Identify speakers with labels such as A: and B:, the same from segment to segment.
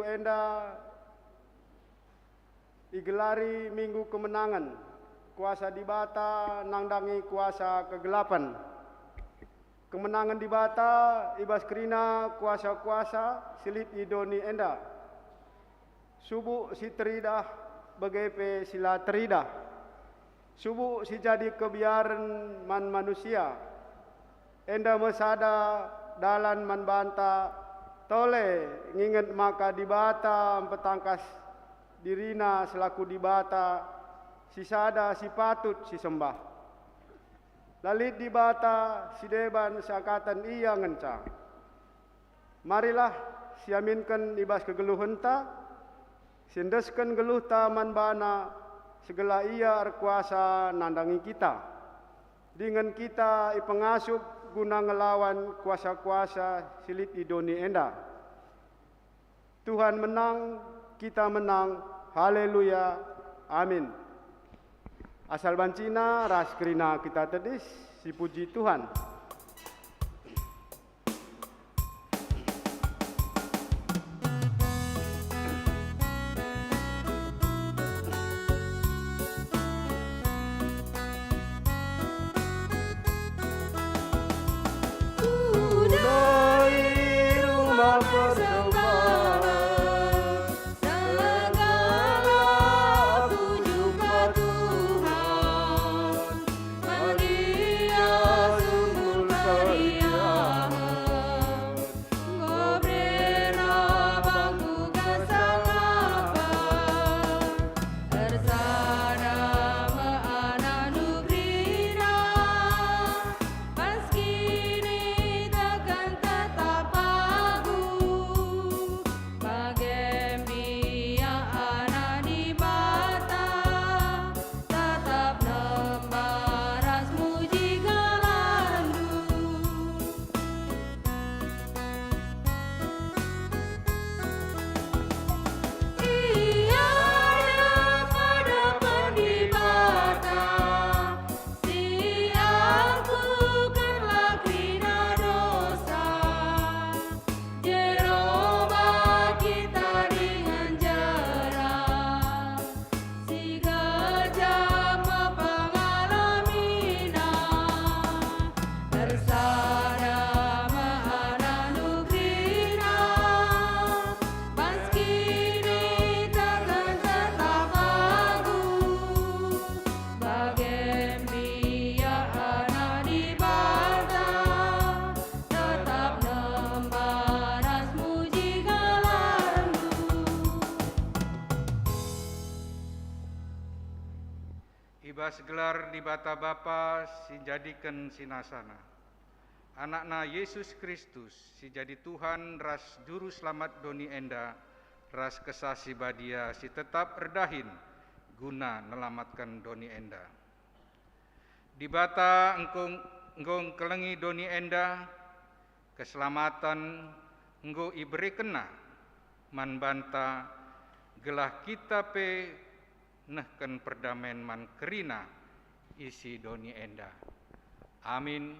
A: enda igelari Minggu Kemenangan, kuasa di bata nangdangi kuasa kegelapan. Kemenangan di bata ibas kerina kuasa-kuasa silit idoni enda. Subuh si teridah begepe sila teridah. Subuh si jadi kebiaran man manusia. Enda mesada dalan man banta tole nginget maka di bata petangkas dirina selaku di bata si sada si patut si sembah. Lalit di bata si deban seangkatan iya ngencang. Marilah siaminkan ibas kegeluhenta, sindeskan geluh taman bana segala iya arkuasa nandangi kita. Dengan kita ipengasup guna ngelawan kuasa-kuasa silit idoni enda. Tuhan menang, kita menang, haleluya, amin. Asal bancina ras kerina kita tedis, si puji Tuhan.
B: Ibas gelar di bata Bapa si jadikan sinasana. Anakna Yesus Kristus si jadi Tuhan ras juru selamat doni enda, ras kesasi badia si tetap erdahin guna nelamatkan doni enda. Di bata engkong kelengi doni enda, keselamatan engkau iberi kena, man banta gelah kita pe nehken perdamaian man kerina isi doni enda. Amin.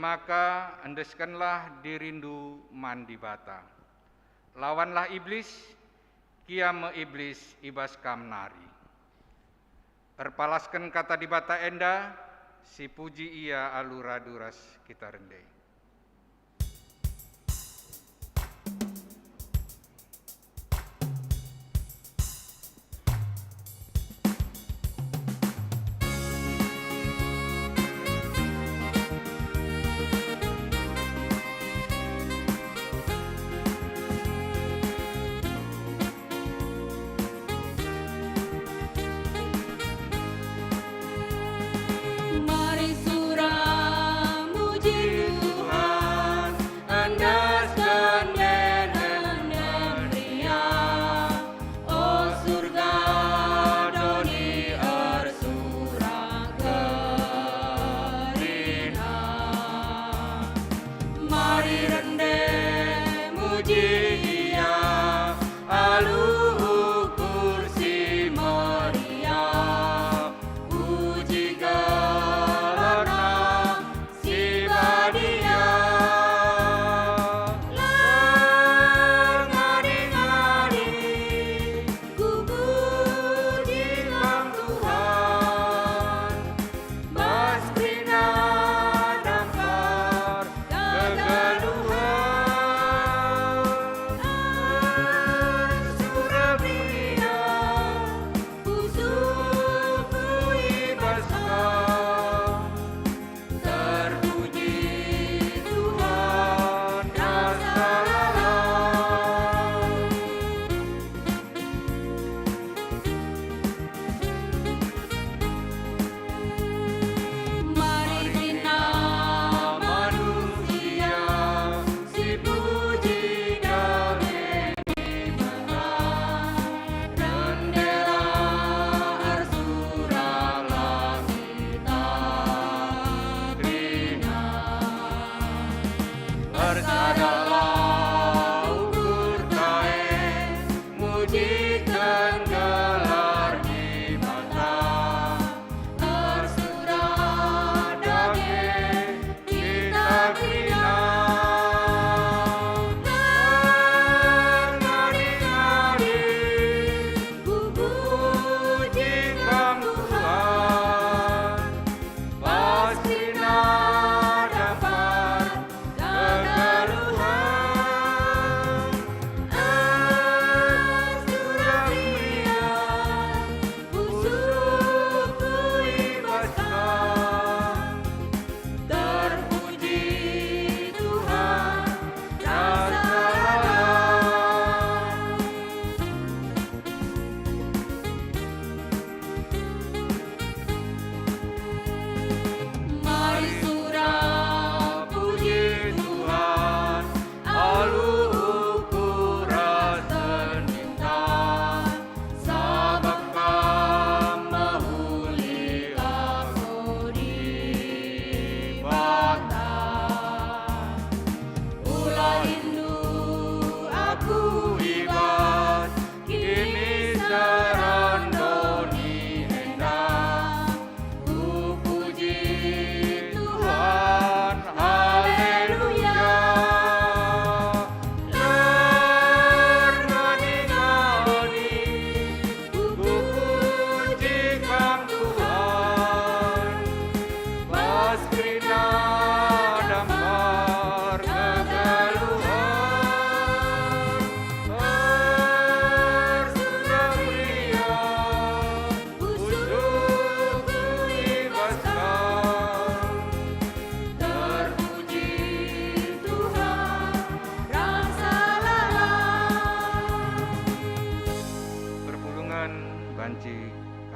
B: Maka endeskanlah dirindu mandi bata. Lawanlah iblis, kiam iblis ibas kamnari. Erpalaskan kata di bata enda, si puji ia alura duras kita rendai.
C: Mari surah muji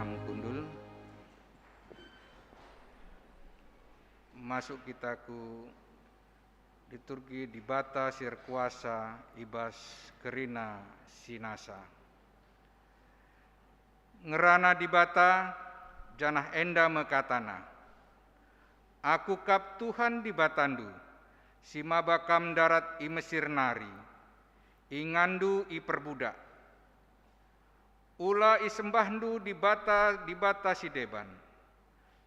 B: Imam Kundul. Masuk kita ku liturgi di bata sir kuasa ibas kerina sinasa. Ngerana di bata janah enda mekatana. Aku kap Tuhan di batandu, si mabakam darat i Mesir nari, ingandu i perbudak. Ula i sembahdu di bata si deban,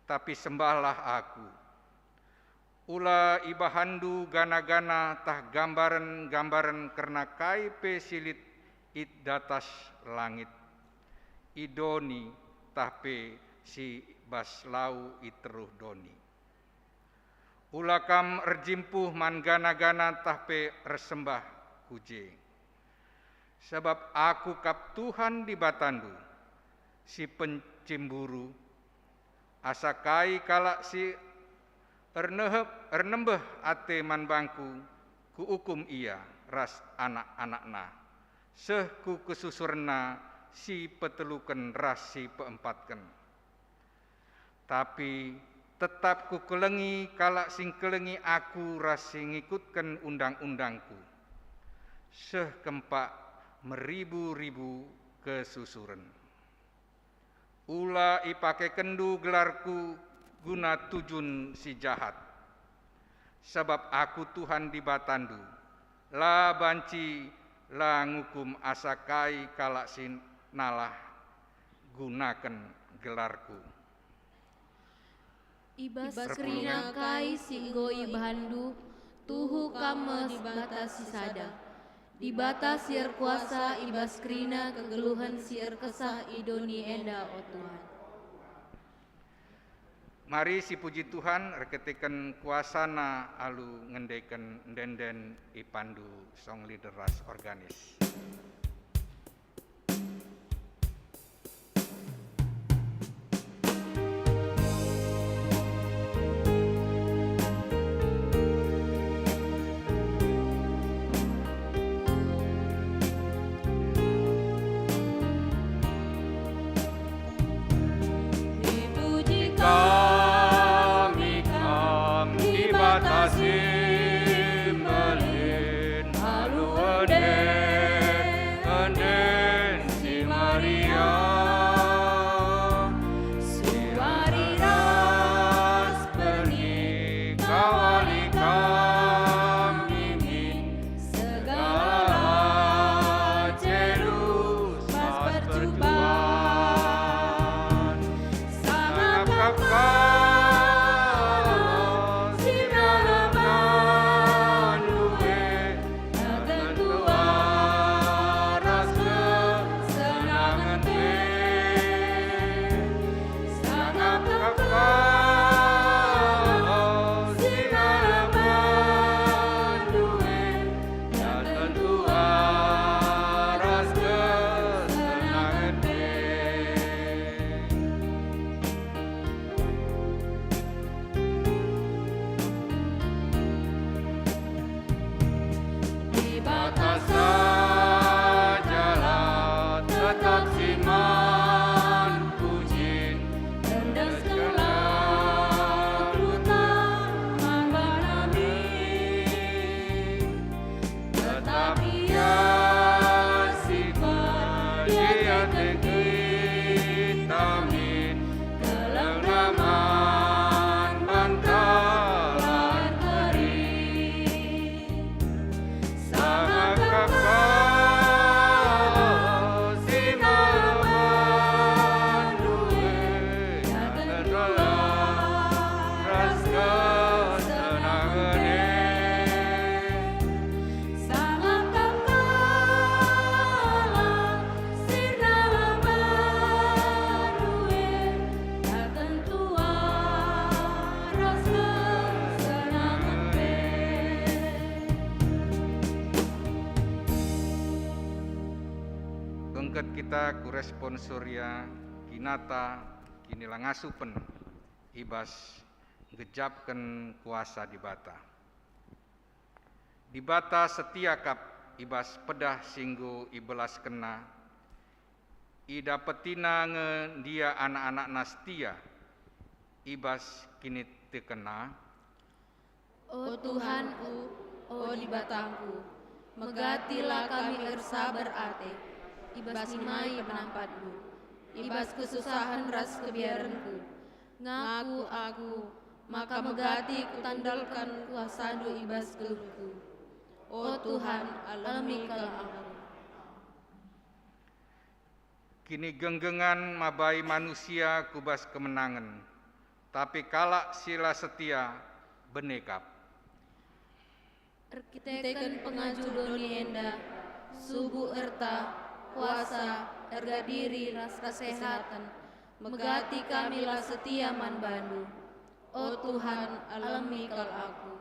B: tapi sembahlah aku. Ula i bahandu gana-gana tah gambaran karena kaipe silit it datas langit. Idoni tahpe si bas lau iteruh doni. Ulakam erjimpuh man gana-gana tahpe resembah kuje. Sebab aku kap Tuhan di batandu, si pencimburu, asakai kalak si ernembeh ate man bangku, ku hukum ia ras anak-anakna. Seh ku kesusurna si peteluken ras si peempatken. Tapi tetap ku kelengi kalak sing kelengi aku ras sing ngikutken undang-undangku. Seh kempak meribu-ribu kesusuren. Ula ipake kendu gelarku guna tujun si jahat. Sebab aku Tuhan di batandu, la banci la ngukum asakai kalak sin nalah gunakan gelarku.
C: Ibas kerina kai singgo ibahandu, tuhu kama di batas sisada. Di batas siar kuasa ibas kerina kegeluhan siar kesah idoni enda o Tuhan.
B: Mari si puji Tuhan reketikan kuasana alu ngendeken denden ipandu song leader ras organis. Kita kurespon Surya kinata kinilah ngasupen ibas gejapken kuasa di bata. Di bata setia kap ibas pedah singgo ibelas kena ida petina nge dia anak-anak nastia, ibas kini tekena.
C: O Tuhanku, o di batangku, megatilah kami ersabar ate, ibas nimai penampatku, ibas kesusahan ras kebiaranku, ngaku aku, maka megati kutandalkan kuasadu ibas geluhku. O Tuhan, alamikalah aku.
B: Kini genggengan mabai manusia kubas kemenangan, tapi kalak sila setia benekap.
C: Erkiteken pengaju doni enda, subuh erta, kuasa, erga diri, ras kesehatan, megati kamilah setia man bandu. O Tuhan, alamikal aku.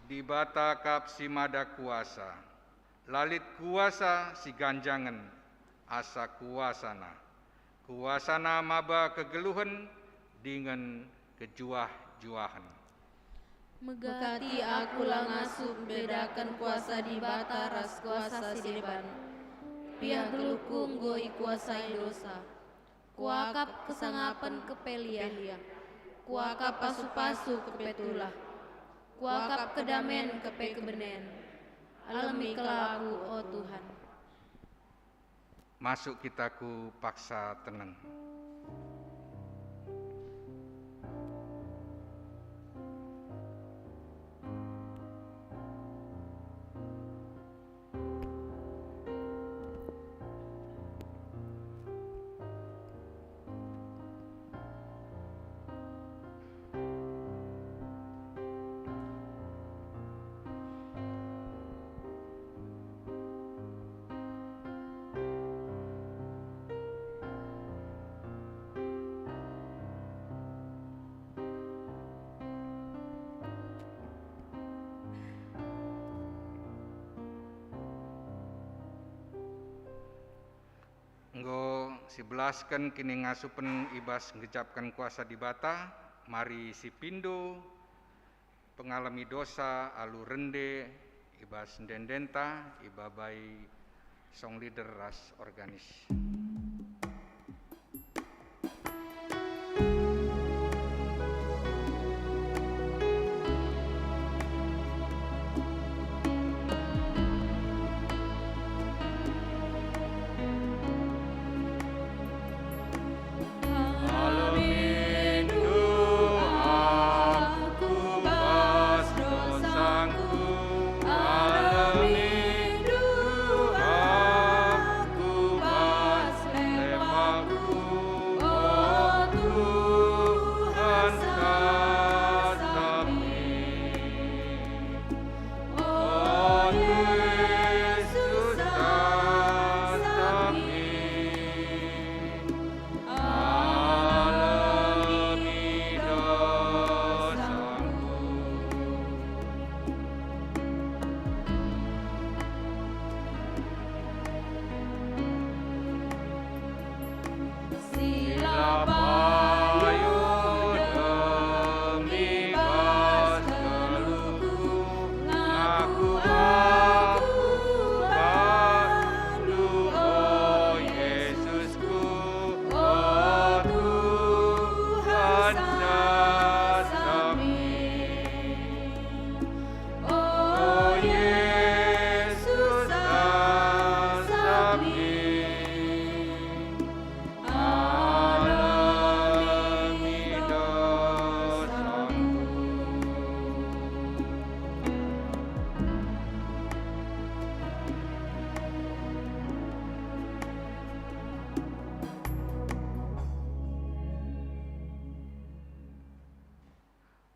B: Di bata kap si mada kuasa, lalit kuasa si ganjangan, asa kuasana maba kegeluhan dengan kejuah-juahan.
C: Megati aku lang asup bedakan kuasa di bata ras kuasa si depan. Pihak gelukung goi kuasai dosa. Kuakap kesangapan kepelia. Kuakap pasu-pasu kepetulah. Kuakap kedamen kepe kebenen. Alamikalah aku, o Tuhan.
B: Masuk kita ku paksa tenang. Enggo sibelaskan kini ngasupen ibas ngejapkan kuasa di bata, mari si pindo pengalami dosa alu rende ibas dendenta ibabai song leader ras organis.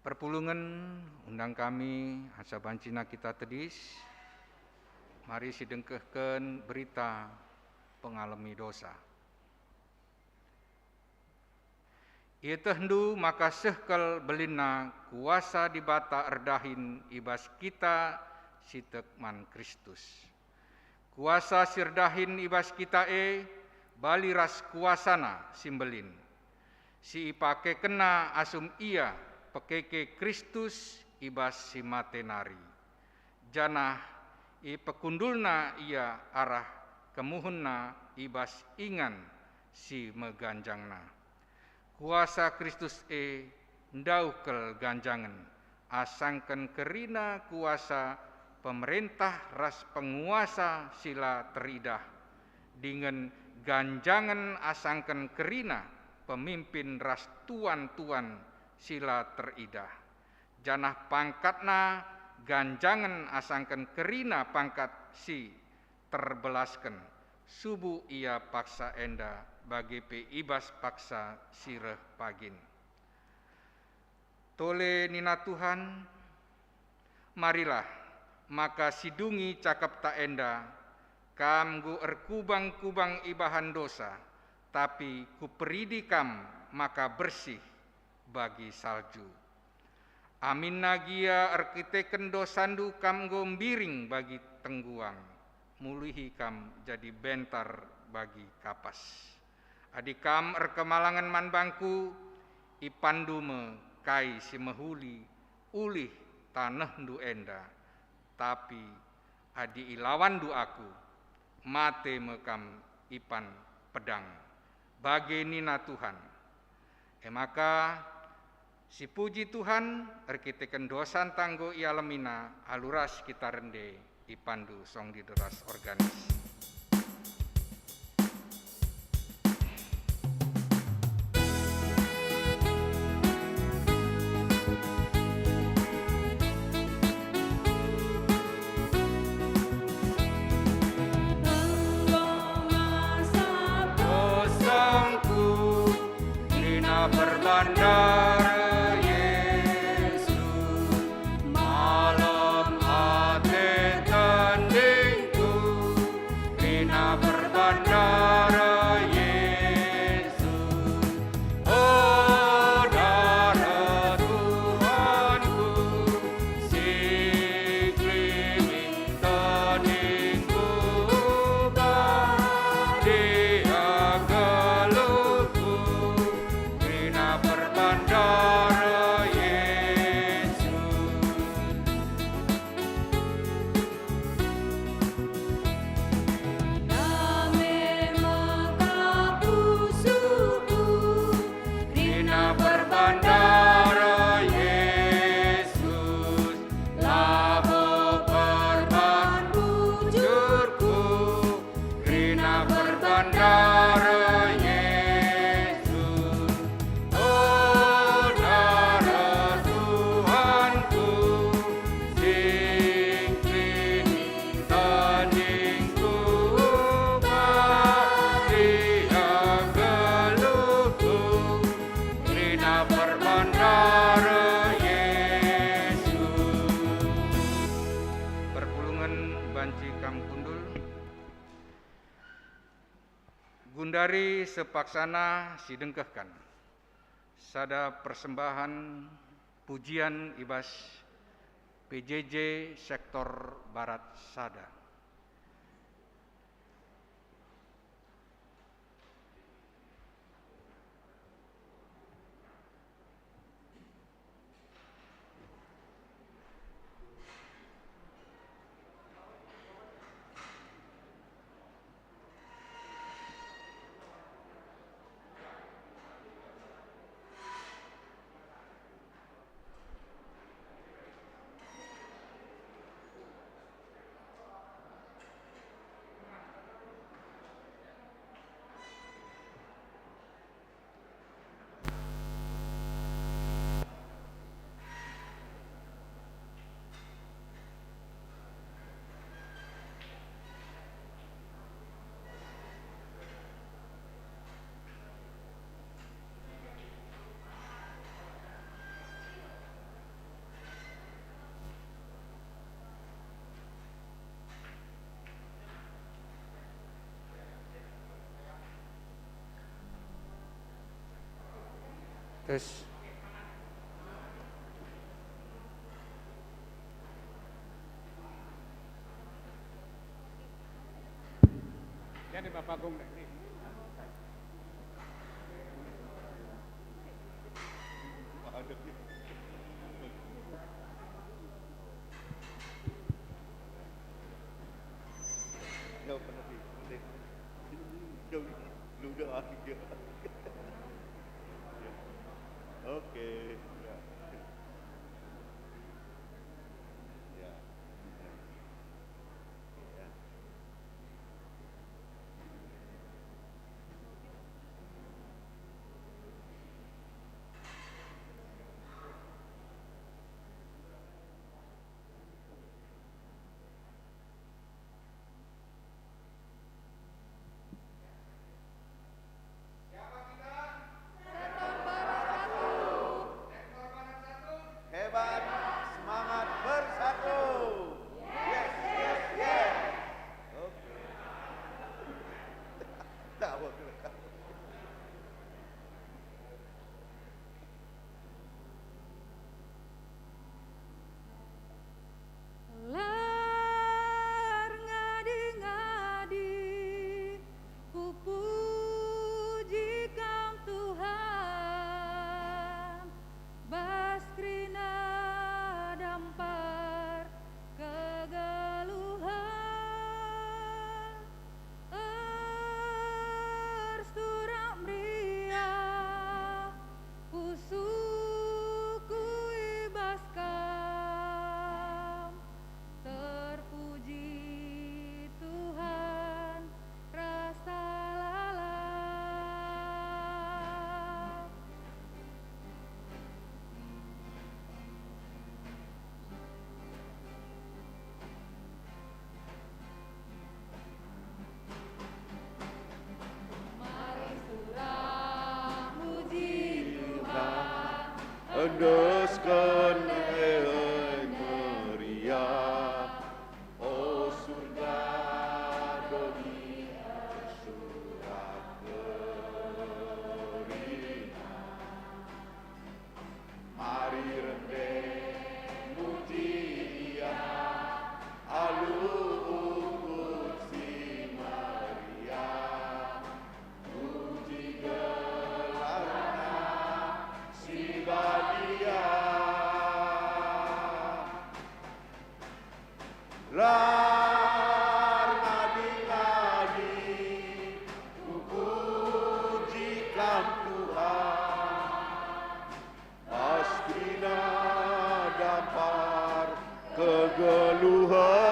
B: Perpulungan undang kami asa bancina kita tedis, mari sidengkehkeun berita pengalami dosa. Ieu teh hendu maka sehkel belina kuasa di bata erdahin ibas kita sitekman Kristus. Kuasa sirdahin ibas kita bali ras kuasana simbelin. Si ipake kena asum ia pekeke Kristus ibas si matenari. Janah i pekundulna ia arah kemuhunna ibas ingan si meganjangna. Kuasa Kristus ndaukel ganjangan, asangken kerina kuasa pemerintah ras penguasa sila teridah, dengan ganjangan asangken kerina pemimpin ras tuan-tuan sila teridah. Janah pangkatna ganjangan asangken kerina pangkat si terbelasken, subuh ia paksa enda bagi pe ibas paksa sireh pagin. Tole nina Tuhan, marilah maka sidungi cakap tak enda, kamgu erkubang-kubang ibahan dosa, tapi kuperidi kam maka bersih bagi salju. Amin nagia erkiteken dosandu kam gombiring bagi tengguang, mulihi kam jadi bentar bagi kapas. Adikam erkemalangan man bangku, ipandume kai si mehuli, ulih tanah du enda, tapi adi ilawan du aku, mate mekam ipan pedang, bagi nina Tuhan. Maka si puji Tuhan, erkiteken dosan tanggo ia lemina, aluras kita rende, ipandu song di deras organis. Berbandar Yesus, malam hati tandingku, rina berbandar Yesus, oh darah Tuhanku, siklimi tandingku, dia geluku, rina berbandar Yesus.
C: Damai mengkapusuku,
B: Rina berbandar Yesus, labo perban bujurku, Rina berbandar Yesus, oh darah Tuhanku, siklimi tandingku, dia geluku, Rina berbandar Yesus. Perpulungan banci kam kundul, gundari sepaksana sidengkehkan, sada persembahan pujian ibas PJJ sektor Barat Sada. Terus
A: Jadi Bapak Gong.
D: No, endeskan meriah, oh surga doni tersurat kerina. Mari rendeng muji Dia, alur si Maria, puji gelarna si Badia. Lar ngadi-ngadi ku pujikan Tuhan, pastrina dampar kegeluhan.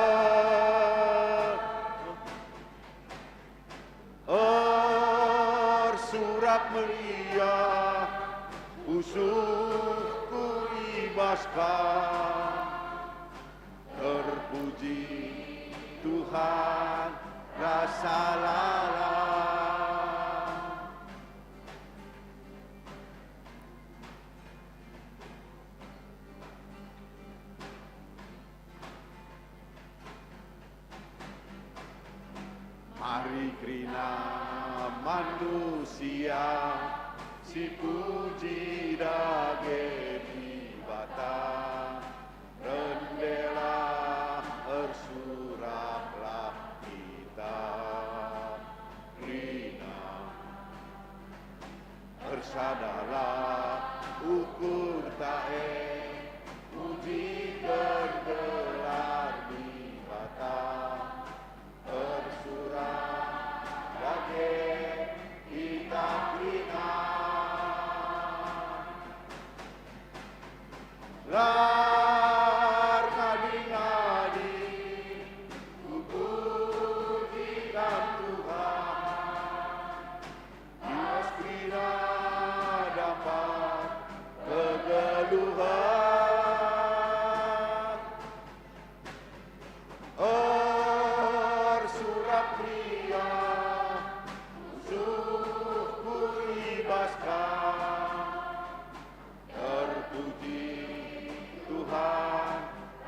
D: Surat meriah usuhku ibaskan, terpuji Tuhan rasa lalang. Mari krina manusia si puji dage bata, rendela ersuraplah kita krina, ersadalah ukur tae puji bergelar di bata, tersurah dage kita krina. Lar ngadi-ngadi ku pujikan Tuhan, pastrina dapat kegeluhan. Surat pria musuhku ibaskan, terpuji Tuhan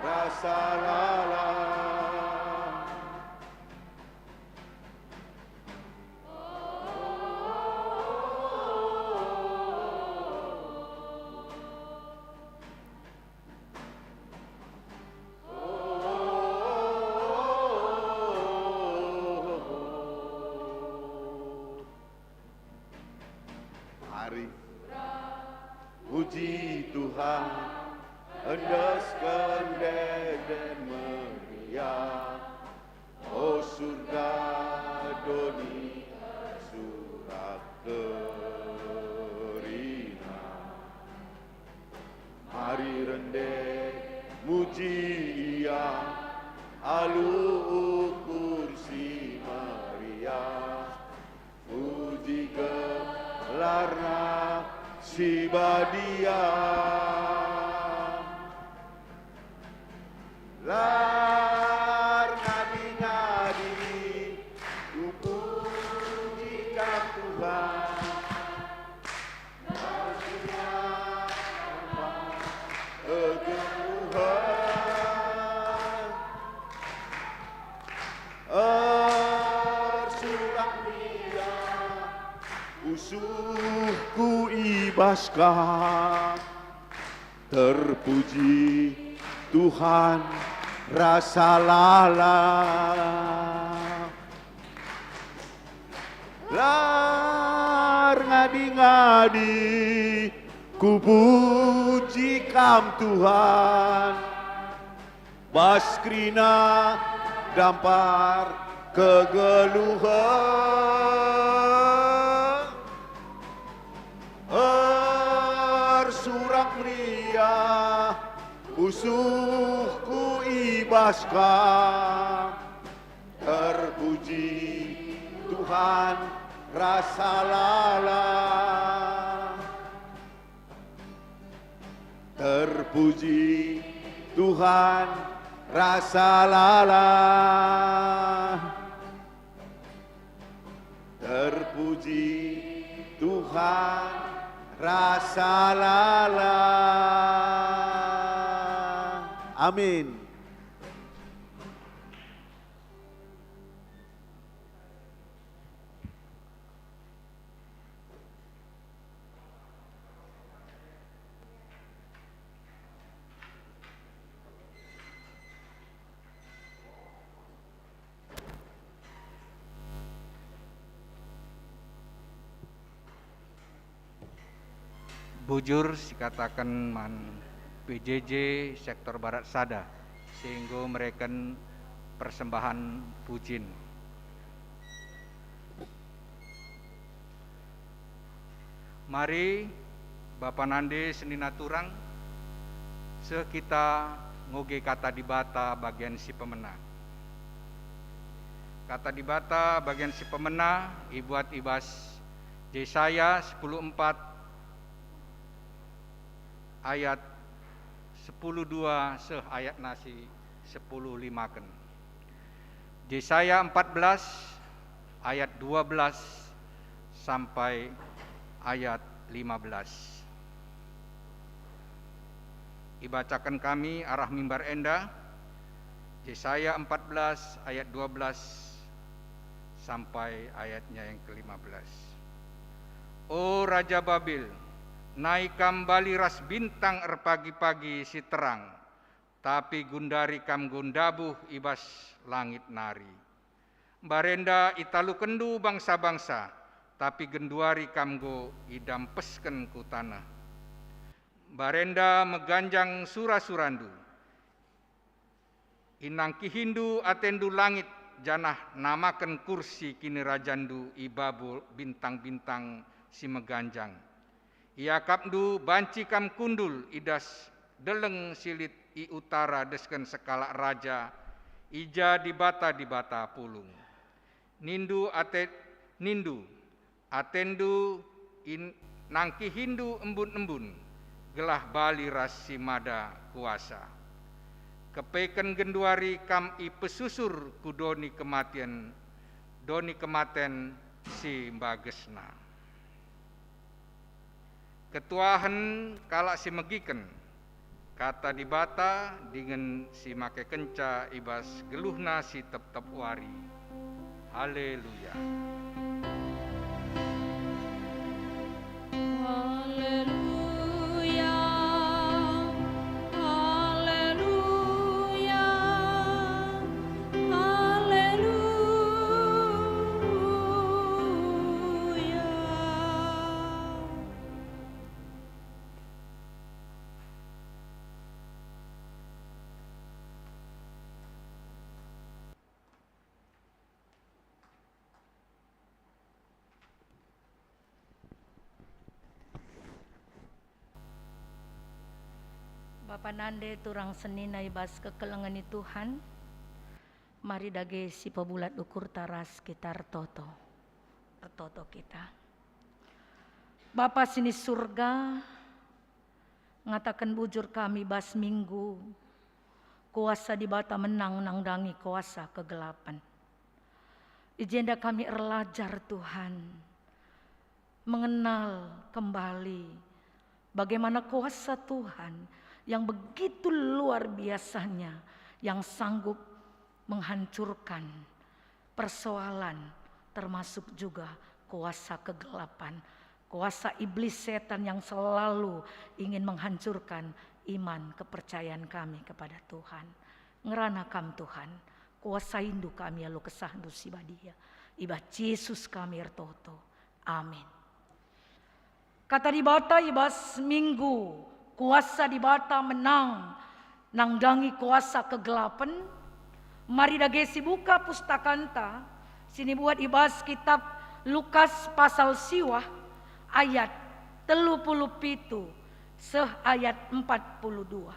D: rasa lalang. Mari puji Tuhan, endaskan deden meriah, oh surga doni surat kerina. Mari rendeng muji Ia, alu kursi Maria, puji gelarna si Badia. Lar ngadi-ngadi ku pujikan Tuhan, pastinya kegeluhan. Surat Dia usuhku ibaskan, terpuji Tuhan rasa lalang. Lar ngadi-ngadi ku pujikan Tuhan, baskrina dampar kegeluhan. Surat meriah usuhku ibaskan, terpuji Tuhan rasa lalang. Terpuji Tuhan rasa lalang. Terpuji Tuhan rasa lalang. Amin.
B: Bujur sikatakan man PJJ sektor Barat Sada sehingga mereka persembahan pujin. Mari Bapak Nande senina turang sekita ngoge kata dibata bagian si pemena. Kata dibata bagian si pemena ibuat ibas Yesaya 10:4 ayat 10:2 seh ayat nasi 10:5. Yesaya 14 ayat 12 sampai ayat 15. Dibacakan kami arah mimbar enda Yesaya 14 ayat 12 sampai ayatnya yang ke-15. O Raja Babil, naik kembali ras bintang pagi-pagi si terang, tapi gundari kam gundabuh ibas langit nari. Barenda italu kendu bangsa-bangsa, tapi genduari kamgo idampesken ku tanah. Barenda meganjang sura-surandu, inangki hindu atendu langit, janah namaken kursi kini rajandu ibabu bintang-bintang si meganjang. Ia kapdu banci kam kundul idas deleng silit i utara desken sekala raja ija dibata pulung. Nindu atendu nangki hindu embun-embun gelah bali rasi mada kuasa. Kepeken genduari kam i pesusur kudoni kematian si mbagesna. Ketuahan kalak si megiken kata dibata dengan si make kenca ibas geluhna si tep-tep wari. Haleluya.
C: Haleluya. Haleluya. Haleluya.
E: Bapak Nande turang senina ibas kekelengani Tuhan. Mari dage si pebulat ukur taras kita toto kita. Bapa sini surga, ngatakan bujur kami bas minggu, kuasa di bata menang nangdangi kuasa kegelapan. Ijenda kami erlajar Tuhan, mengenal kembali bagaimana kuasa Tuhan yang begitu luar biasanya, yang sanggup menghancurkan persoalan termasuk juga kuasa kegelapan, kuasa iblis setan yang selalu ingin menghancurkan iman kepercayaan kami kepada Tuhan. Ngeranakam Tuhan, kuasa indu kami alu kesahndu sibadia, iba Yesus kami ertoto. Amin. Kata dibata ibas minggu, kuasa di bata menang nangdangi kuasa kegelapan. Mari dagesi buka pustakanta sini buat ibas kitab Lukas pasal siwah ayat 37 seh ayat 42.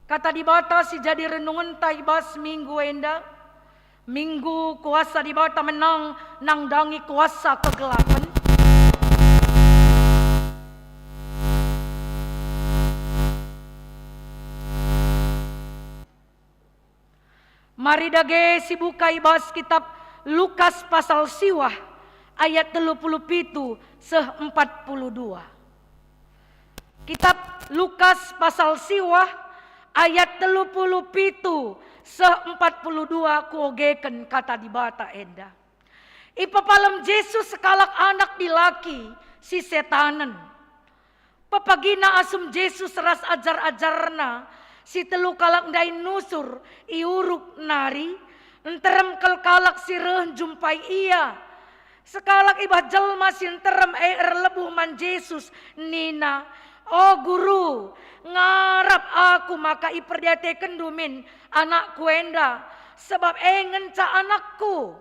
E: Kata di bata si jadi renungan taibas minggu enda, minggu kuasa di bata menang nangdangi kuasa kegelapan. Mari dage si buka ibas kitab Lukas pasal siwah ayat 37 se-42. Kitab Lukas pasal siwah ayat 37 se-42 kuogeken kata di bata enda. Ipapalem Jesus sekalak anak dilaki si setanen. Papagina asum Jesus ras ajar-ajarna si telu kalak ndai nusur iuruk nari enterem kalak si reh jumpai ia. Sekalak ibah jelma si enterem lebuh man Jesus nina. Oh guru, ngarap aku maka iperdiateken dumin anakku enda sebab ngenca anakku.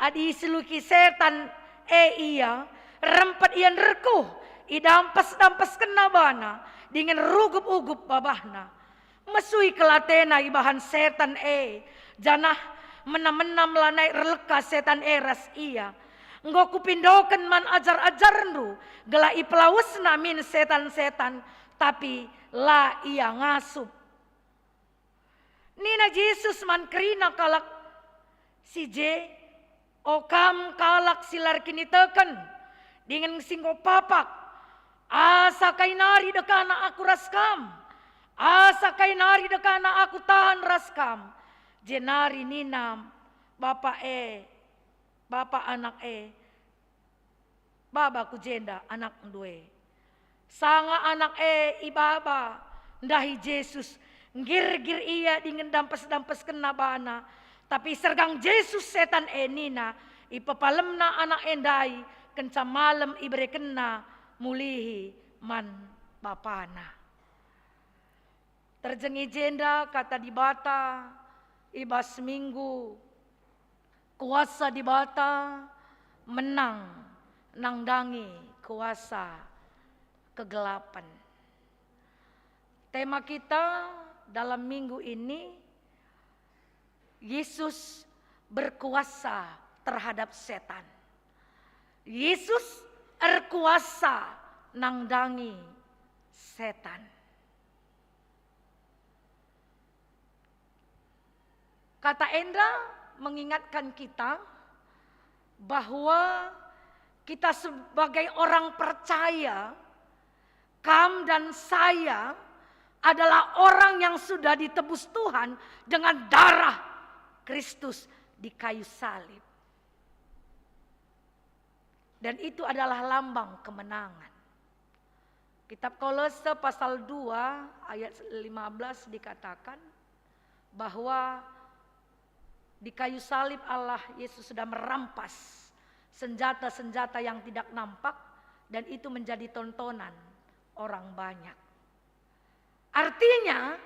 E: Adi seluki setan iya rempet ian rekuh idampas kena bana dengan rugup-ugup babahna. Mesui kelatena ibahan setan janah menam-menam lanai releka setan ras iya. Engkau kupindoken man ajar-ajarnu gelai pelawesna min setan-setan tapi la ia ngasup. Nina Jesus man kerina kalak si J okam kalak silar kini teken dengan singgo papak asa kainari dekana aku raskam asa kainari dekana aku tahan raskam jenari ninam bapak bapak anak babaku jenda anak ndue sanga anak ibaba ndahi Jesus ngir-gir iya dengan dampas kena bana tapi sergang Jesus setan nina ipapalemna anak endai kenca malam ibre kena mulihi man bapana. Terjengi jenda kata di bata ibas minggu kuasa di bata menang nangdangi kuasa kegelapan. Tema kita dalam minggu ini Yesus berkuasa terhadap setan. Yesus berkuasa nangdangi setan. Kata Enda mengingatkan kita bahwa kita sebagai orang percaya, kamu dan saya adalah orang yang sudah ditebus Tuhan dengan darah Kristus di kayu salib. Dan itu adalah lambang kemenangan. Kitab Kolose pasal 2 ayat 15 dikatakan bahwa di kayu salib Allah Yesus sudah merampas senjata-senjata yang tidak nampak dan itu menjadi tontonan orang banyak. Artinya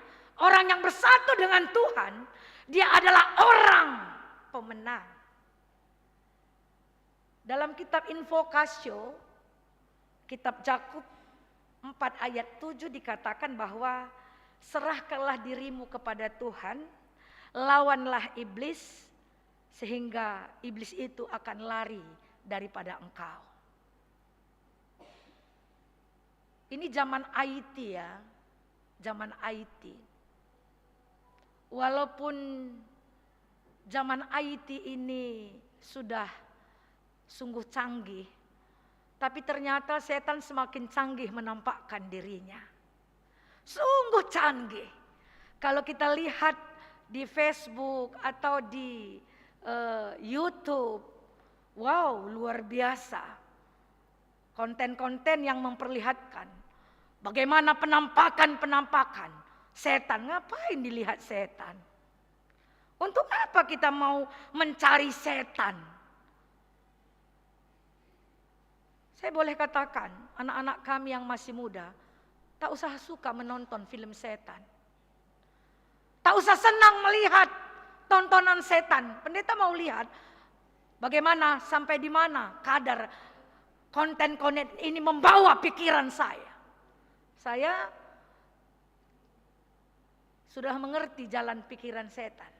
E: orang yang bersatu dengan Tuhan dia adalah orang pemenang. Dalam kitab Invokasio, kitab Jakub 4 ayat 7 dikatakan bahwa serahkanlah dirimu kepada Tuhan, lawanlah iblis sehingga iblis itu akan lari daripada engkau. Ini zaman IT ya, zaman IT. Walaupun zaman IT ini sudah sungguh canggih, tapi ternyata setan semakin canggih menampakkan dirinya. Sungguh canggih. Kalau kita lihat di Facebook atau di YouTube, wow luar biasa. Konten-konten yang memperlihatkan bagaimana penampakan setan. Ngapain dilihat setan? Untuk apa kita mau mencari setan? Saya boleh katakan anak-anak kami yang masih muda tak usah suka menonton film setan. Tak usah senang melihat tontonan setan. Pendeta mau lihat bagaimana sampai di mana kadar konten-konten ini membawa pikiran saya. Saya sudah mengerti jalan pikiran setan.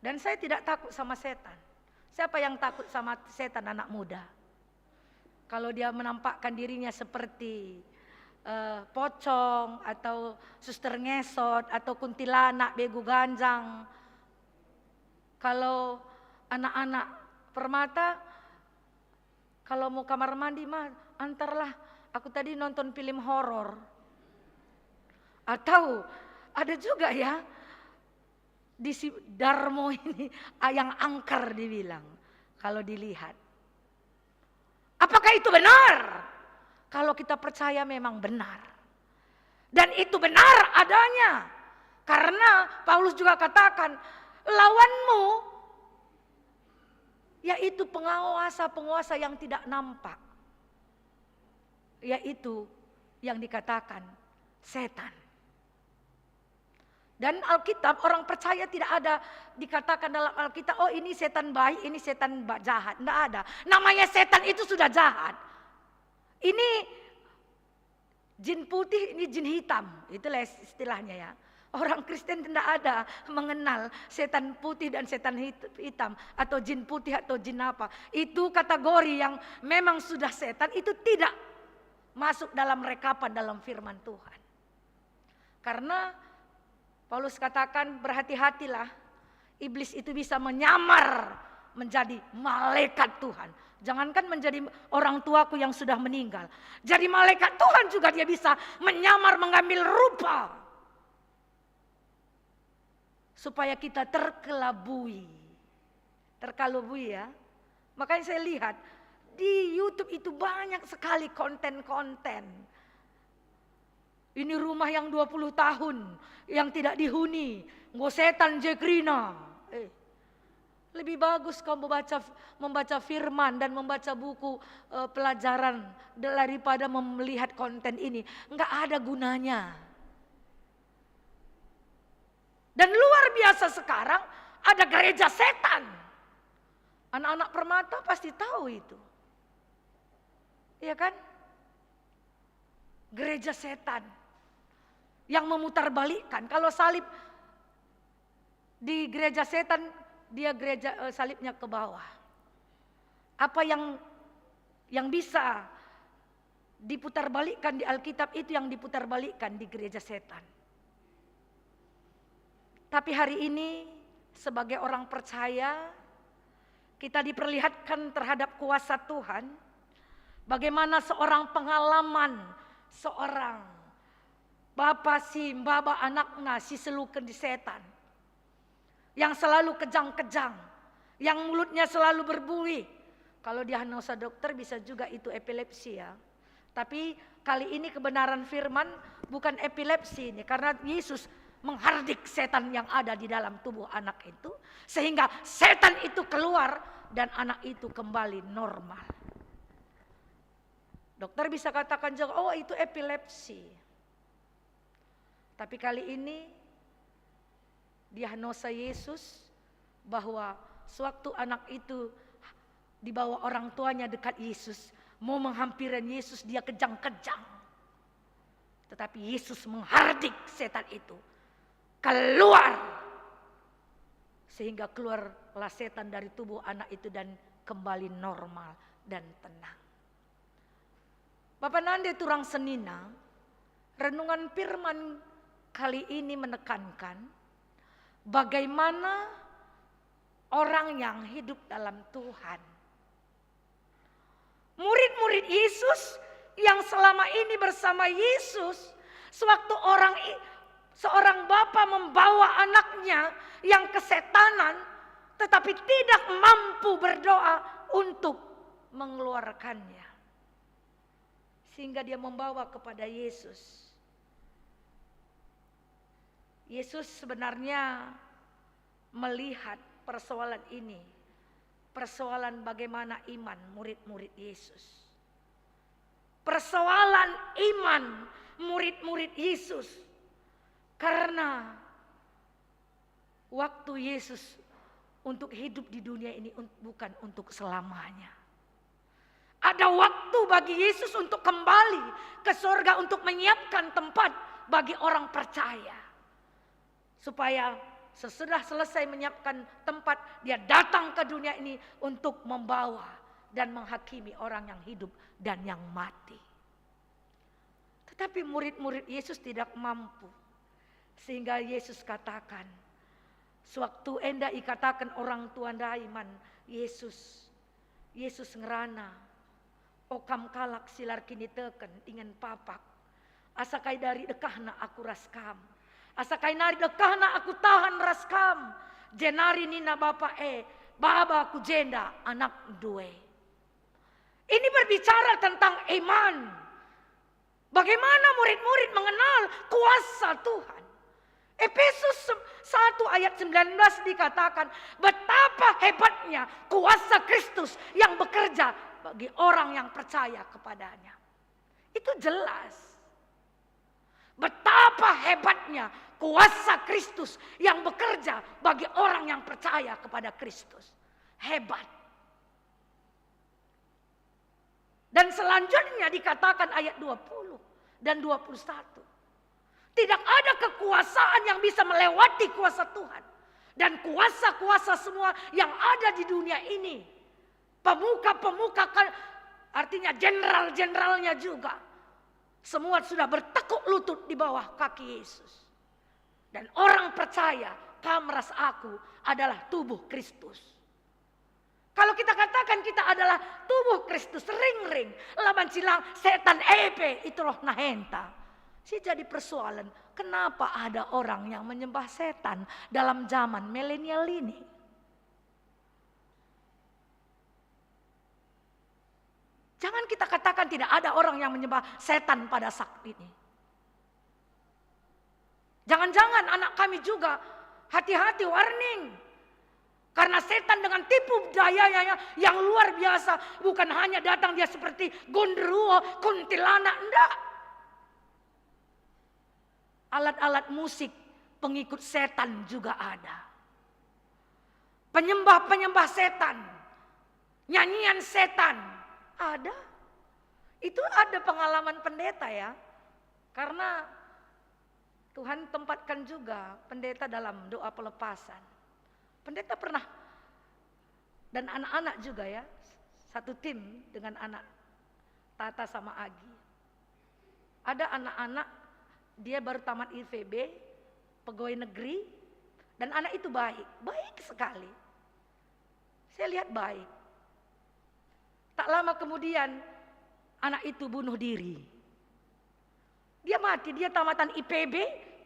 E: Dan saya tidak takut sama setan. Siapa yang takut sama setan anak muda? Kalau dia menampakkan dirinya seperti pocong atau suster ngesot atau kuntilanak begu ganjang. Kalau anak-anak Permata, kalau mau kamar mandi mah antarlah, aku tadi nonton film horor. Atau ada juga ya di Darmo ini yang angker dibilang. Kalau dilihat, apakah itu benar? Kalau kita percaya memang benar. Dan itu benar adanya. Karena Paulus juga katakan, lawanmu yaitu penguasa-penguasa yang tidak nampak. Yaitu yang dikatakan setan. Dan Alkitab, orang percaya tidak ada dikatakan dalam Alkitab, oh ini setan baik, ini setan jahat. Tidak ada. Namanya setan itu sudah jahat. Ini jin putih, ini jin hitam. Itulah istilahnya ya. Orang Kristen tidak ada mengenal setan putih dan setan hitam. Atau jin putih atau jin apa. Itu kategori yang memang sudah setan, itu tidak masuk dalam rekapan dalam firman Tuhan. Karena Paulus katakan berhati-hatilah, iblis itu bisa menyamar menjadi malaikat Tuhan. Jangankan menjadi orang tuaku yang sudah meninggal. Jadi malaikat Tuhan juga dia bisa menyamar mengambil rupa. Supaya kita terkelabui. Terkelabui ya. Makanya saya lihat di YouTube itu banyak sekali konten-konten. Ini rumah yang 20 tahun yang tidak dihuni. Ngosetan Jekrina. Lebih bagus kau membaca firman dan membaca buku pelajaran daripada melihat konten ini. Enggak ada gunanya. Dan luar biasa sekarang ada gereja setan. Anak-anak Permata pasti tahu itu. Iya kan? Gereja setan. Yang memutarbalikkan. Kalau salib di gereja setan, dia gereja salibnya ke bawah. Apa yang bisa diputarbalikkan di Alkitab itu yang diputarbalikkan di gereja setan. Tapi hari ini sebagai orang percaya, kita diperlihatkan terhadap kuasa Tuhan. Bagaimana seorang pengalaman, seorang bapa si mbaba anaknya si seluken di setan. Yang selalu kejang-kejang. Yang mulutnya selalu berbunyi. Kalau diagnosa dokter bisa juga itu epilepsi ya. Tapi kali ini kebenaran firman bukan epilepsi ini. Karena Yesus menghardik setan yang ada di dalam tubuh anak itu. Sehingga setan itu keluar dan anak itu kembali normal. Dokter bisa katakan juga, oh itu epilepsi. Tapi kali ini diagnosa Yesus bahwa sewaktu anak itu dibawa orang tuanya dekat Yesus, mau menghampiran Yesus, dia kejang-kejang. Tetapi Yesus menghardik setan itu keluar, sehingga keluarlah setan dari tubuh anak itu dan kembali normal dan tenang. Bapak Nande Turang Senina, renungan firman kali ini menekankan bagaimana orang yang hidup dalam Tuhan. Murid-murid Yesus yang selama ini bersama Yesus, sewaktu seorang bapa membawa anaknya yang kesetanan, tetapi tidak mampu berdoa untuk mengeluarkannya. Sehingga dia membawa kepada Yesus. Yesus sebenarnya melihat persoalan ini. Persoalan bagaimana iman murid-murid Yesus. Persoalan iman murid-murid Yesus. Karena waktu Yesus untuk hidup di dunia ini bukan untuk selamanya. Ada waktu bagi Yesus untuk kembali ke surga untuk menyiapkan tempat bagi orang percaya. Supaya sesudah selesai menyiapkan tempat, dia datang ke dunia ini untuk membawa dan menghakimi orang yang hidup dan yang mati. Tetapi murid-murid Yesus tidak mampu. Sehingga Yesus katakan, Sewaktu enda ikatakan orang tua daiman, Yesus ngerana, okam kalak silar kini teken ingin papak. Asakai dari dekahna aku raskam. Asakai nari dekahna aku tahan raskam. Jenari nina bapa baba aku jenda anak due. Ini berbicara tentang iman. Bagaimana murid-murid mengenal kuasa Tuhan. Efesus 1 ayat 19 dikatakan, betapa hebatnya kuasa Kristus yang bekerja bagi orang yang percaya kepadanya. Itu jelas. Betapa hebatnya kuasa Kristus yang bekerja bagi orang yang percaya kepada Kristus. Hebat. Dan selanjutnya dikatakan ayat 20 dan 21. Tidak ada kekuasaan yang bisa melewati kuasa Tuhan. Dan kuasa-kuasa semua yang ada di dunia ini. Pemuka-pemuka, artinya jenderal-jenderalnya juga. Semua sudah bertekuk lutut di bawah kaki Yesus. Dan orang percaya, kamras aku adalah tubuh Kristus. Kalau kita katakan kita adalah tubuh Kristus, ring-ring, laban silang setan epe, itu roh nahenta. Sih jadi persoalan, kenapa ada orang yang menyembah setan dalam zaman milenial ini? Jangan kita katakan tidak ada orang yang menyembah setan pada saat ini. Jangan-jangan anak kami juga hati-hati, warning. Karena setan dengan tipu dayanya yang luar biasa. Bukan hanya datang dia seperti gondoruo, kuntilanak, enggak. Alat-alat musik pengikut setan juga ada. Penyembah-penyembah setan. Nyanyian setan. Ada. Itu ada pengalaman pendeta ya. Karena Tuhan tempatkan juga pendeta dalam doa pelepasan. Pendeta pernah, dan anak-anak juga ya. Satu tim dengan anak Tata sama Agi. Ada anak-anak, dia baru tamat IPB, pegawai negeri, dan anak itu baik sekali. Saya lihat baik. Tak lama kemudian anak itu bunuh diri. Dia mati, dia tamatan IPB,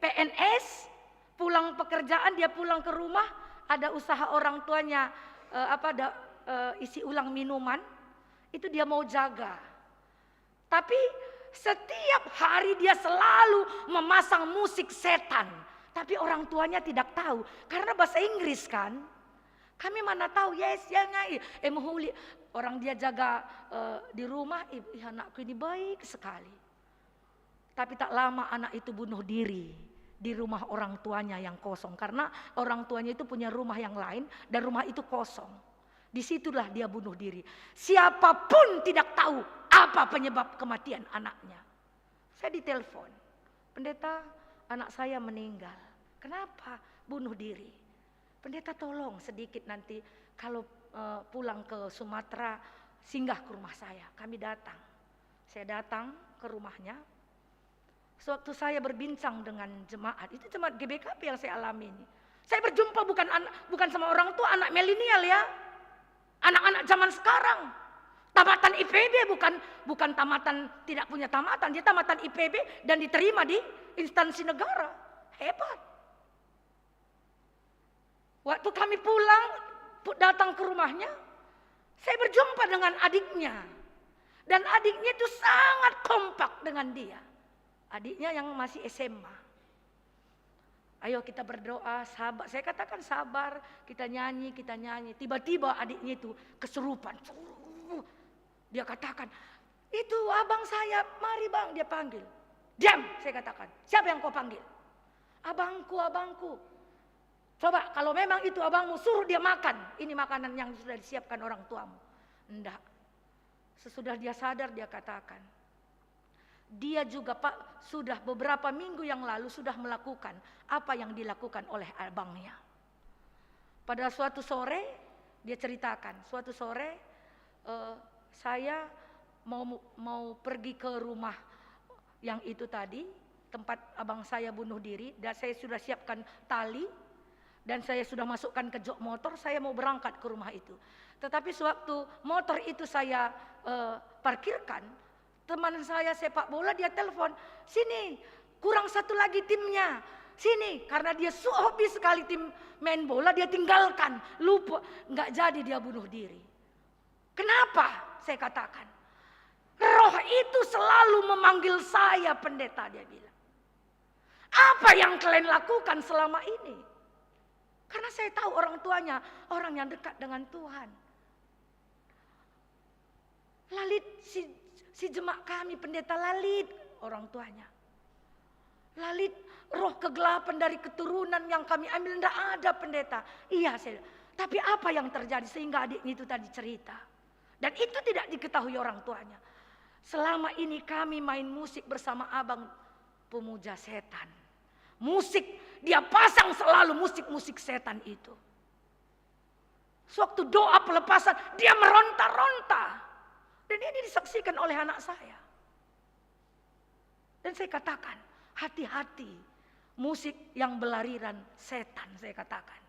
E: PNS, pulang pekerjaan, dia pulang ke rumah, ada usaha orang tuanya isi ulang minuman, itu dia mau jaga. Tapi setiap hari dia selalu memasang musik setan. Tapi orang tuanya tidak tahu. Karena bahasa Inggris kan. Kami mana tahu, yes ya ngai. Orang dia jaga di rumah, anakku ini baik sekali. Tapi tak lama anak itu bunuh diri di rumah orang tuanya yang kosong. Karena orang tuanya itu punya rumah yang lain dan rumah itu kosong. Disitulah dia bunuh diri. Siapapun tidak tahu apa penyebab kematian anaknya. Saya ditelepon, pendeta, anak saya meninggal. Kenapa? Bunuh diri. Pendeta tolong sedikit nanti kalau pulang ke Sumatera singgah ke rumah saya. Kami datang. Saya datang ke rumahnya. Sewaktu saya berbincang dengan jemaat, itu jemaat GBKP yang saya alami ini. Saya berjumpa bukan sama orang tua, anak milenial ya. Anak-anak zaman sekarang. Tamatan IPB bukan tamatan tidak punya tamatan, dia tamatan IPB dan diterima di instansi negara. Hebat. Waktu kami pulang, datang ke rumahnya, saya berjumpa dengan adiknya. Dan adiknya itu sangat kompak dengan dia. Adiknya yang masih SMA. Ayo kita berdoa, sabar. Saya katakan sabar, kita nyanyi. Tiba-tiba adiknya itu kesurupan. Dia katakan, itu abang saya, mari bang, dia panggil. Diam, saya katakan, siapa yang kau panggil? Abangku. Coba kalau memang itu abangmu, suruh dia makan. Ini makanan yang sudah disiapkan orang tuamu. Enggak. Sesudah dia sadar dia katakan. Dia juga Pak, sudah beberapa minggu yang lalu sudah melakukan apa yang dilakukan oleh abangnya. Pada suatu sore, dia ceritakan, suatu sore saya mau pergi ke rumah yang itu tadi, tempat abang saya bunuh diri, dan saya sudah siapkan tali, Dan saya sudah masukkan ke jok motor, saya mau berangkat ke rumah itu. Tetapi sewaktu motor itu saya parkirkan, teman saya sepak bola dia telepon, "Sini, kurang satu lagi timnya. Sini," karena dia hobi sekali tim main bola, dia tinggalkan, lupa, nggak jadi dia bunuh diri. Kenapa? Saya katakan, roh itu selalu memanggil saya, pendeta, dia bilang. Apa yang kalian lakukan selama ini? Karena saya tahu orang tuanya, orang yang dekat dengan Tuhan. Lalit, si jemaat kami, pendeta Lalit, orang tuanya. Lalit, roh kegelapan dari keturunan yang kami ambil, tidak ada, pendeta. Iya, saya. Tapi apa yang terjadi sehingga adiknya itu tadi cerita. Dan itu tidak diketahui orang tuanya. Selama ini kami main musik bersama abang pemuja setan. Musik, dia pasang selalu musik-musik setan itu. Sewaktu doa pelepasan, dia meronta-ronta. Dan ini disaksikan oleh anak saya. Dan saya katakan, hati-hati musik yang berlariran setan, saya katakan.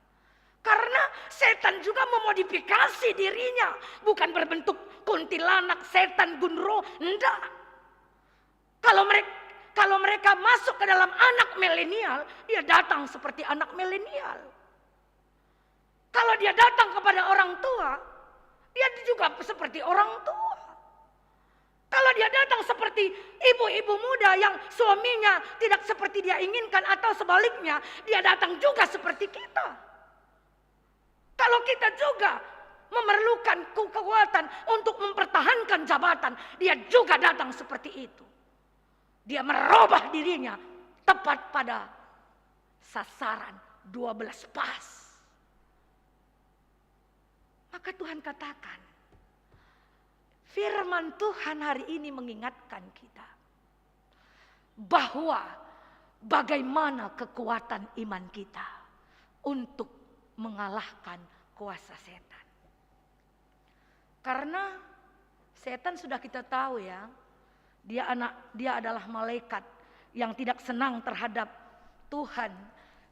E: Karena setan juga memodifikasi dirinya. Bukan berbentuk kuntilanak, setan, gunro, enggak. Kalau mereka masuk ke dalam anak milenial, dia datang seperti anak milenial. Kalau dia datang kepada orang tua, dia juga seperti orang tua. Kalau dia datang seperti ibu-ibu muda yang suaminya tidak seperti dia inginkan atau sebaliknya, dia datang juga seperti kita. Kalau kita juga memerlukan kekuatan untuk mempertahankan jabatan, dia juga datang seperti itu. Dia merubah dirinya tepat pada sasaran 12 pas. Maka Tuhan katakan, firman Tuhan hari ini mengingatkan kita bahwa bagaimana kekuatan iman kita untuk mengalahkan kuasa setan. Karena setan sudah kita tahu ya, dia adalah malaikat yang tidak senang terhadap Tuhan,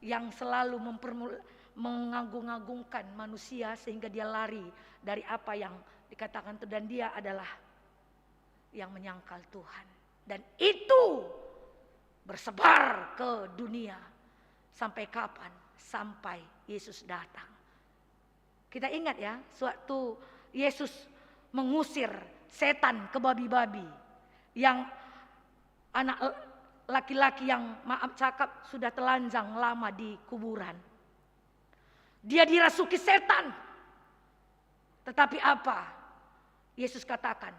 E: yang selalu mengagung-agungkan manusia sehingga dia lari dari apa yang dikatakan itu, dan dia adalah yang menyangkal Tuhan. Dan itu bersebar ke dunia. Sampai kapan? Sampai Yesus datang. Kita ingat ya, sewaktu Yesus mengusir setan ke babi-babi, yang anak laki-laki yang maaf cakap sudah telanjang lama di kuburan. Dia dirasuki setan. Tetapi apa? Yesus katakan,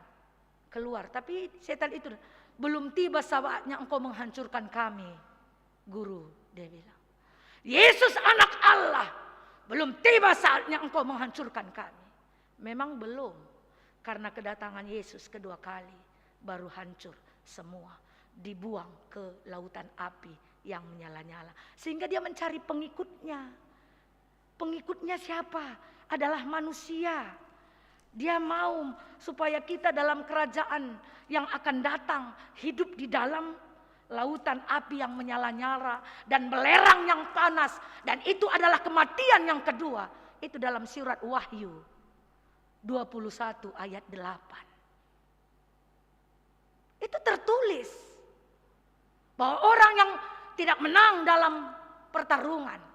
E: keluar. Tapi setan itu, belum tiba saatnya engkau menghancurkan kami, guru, dia bilang. Yesus anak Allah, belum tiba saatnya engkau menghancurkan kami. Memang belum, karena kedatangan Yesus kedua kali baru hancur semua, dibuang ke lautan api yang menyala-nyala. Sehingga dia mencari pengikutnya. Pengikutnya siapa? Adalah manusia. Dia mau supaya kita dalam kerajaan yang akan datang hidup di dalam lautan api yang menyala-nyala dan belerang yang panas, dan itu adalah kematian yang kedua. Itu dalam surat Wahyu 21 ayat 8. Itu tertulis bahwa orang yang tidak menang dalam pertarungan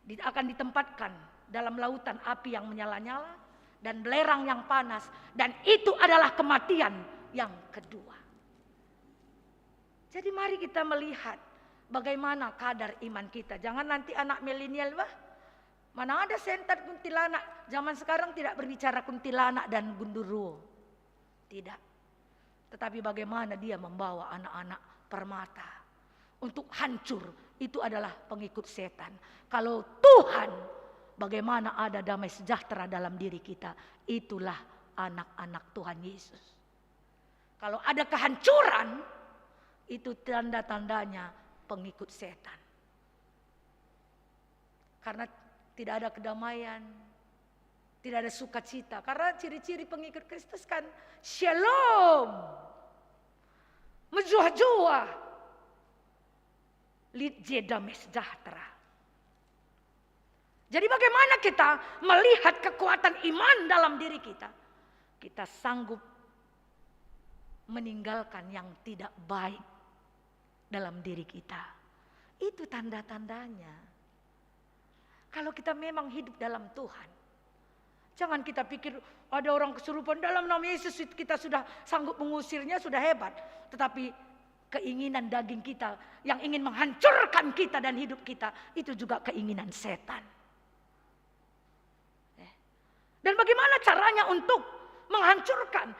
E: akan ditempatkan dalam lautan api yang menyala-nyala dan belerang yang panas, dan itu adalah kematian yang kedua. Jadi mari kita melihat bagaimana kadar iman kita. Jangan nanti anak milenial, wah mana ada setan kuntilanak. Zaman sekarang tidak berbicara kuntilanak dan gundurwo. Tidak. Tetapi bagaimana dia membawa anak-anak permata untuk hancur. Itu adalah pengikut setan. Kalau Tuhan, bagaimana ada damai sejahtera dalam diri kita, itulah anak-anak Tuhan Yesus. Kalau ada kehancuran, itu tanda-tandanya pengikut setan. Karena tidak ada kedamaian, tidak ada sukacita. Karena ciri-ciri pengikut Kristus kan shalom, menjuah-juah, lidje damai sejahtera. Jadi bagaimana kita melihat kekuatan iman dalam diri kita? Kita sanggup meninggalkan yang tidak baik dalam diri kita. Itu tanda-tandanya. Kalau kita memang hidup dalam Tuhan. Jangan kita pikir ada orang kesurupan dalam nama Yesus kita sudah sanggup mengusirnya, sudah hebat. Tetapi keinginan daging kita yang ingin menghancurkan kita dan hidup kita, itu juga keinginan setan. Dan bagaimana caranya untuk menghancurkan,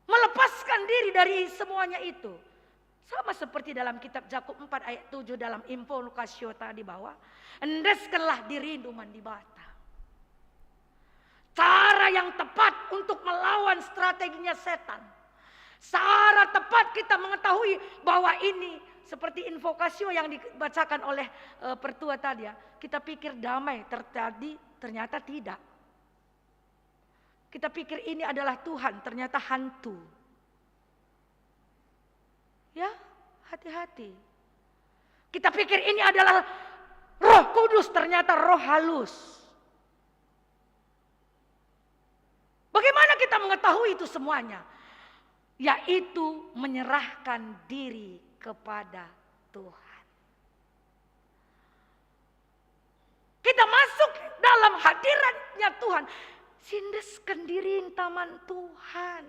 E: melepaskan diri dari semuanya itu? Sama seperti dalam kitab Yakub 4 ayat 7 dalam info Lukasiota di bawah. Endeskanlah dirimu mandi bata. Cara yang tepat untuk melawan strateginya setan. Cara tepat kita mengetahui bahwa ini seperti invokasio yang dibacakan oleh pertua tadi ya. Kita pikir damai terjadi, ternyata tidak. Kita pikir ini adalah Tuhan, ternyata hantu. Ya, hati-hati. Kita pikir ini adalah Roh Kudus, ternyata roh halus. Bagaimana kita mengetahui itu semuanya? Yaitu menyerahkan diri kepada Tuhan. Kita masuk dalam hadiratnya Tuhan. Sindeskan diri taman Tuhan.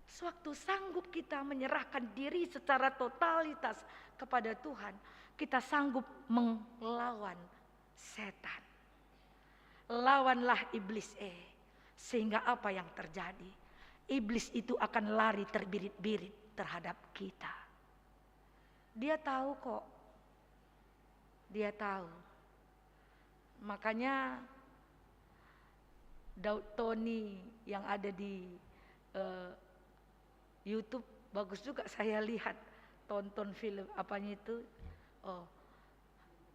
E: Sewaktu sanggup kita menyerahkan diri secara totalitas kepada Tuhan, kita sanggup melawan setan. Lawanlah iblis sehingga apa yang terjadi? Iblis itu akan lari terbirit-birit terhadap kita. Dia tahu kok. Dia tahu. Makanya Daud Tony yang ada di YouTube bagus juga saya lihat, tonton film apanya itu. Oh,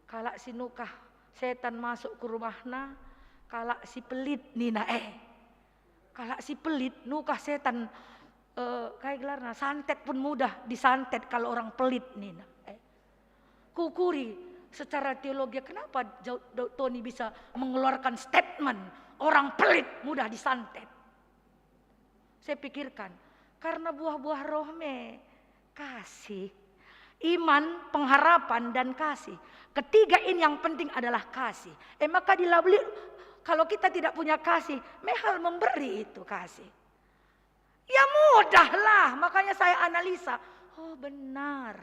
E: kalak si nukah setan masuk ke rumahna, kalak si pelit nina kalak si pelit nukah setan kayak gelarna santet pun mudah disantet kalau orang pelit nina. Kukuri secara teologi kenapa Daud Tony bisa mengeluarkan statement orang pelit mudah disantet. Saya pikirkan karena buah-buah roh kasih, iman, pengharapan dan kasih. Ketiga ini yang penting adalah kasih. Maka dilabeli kalau kita tidak punya kasih, mehal memberi itu kasih. Ya mudahlah, makanya saya analisa. Oh benar.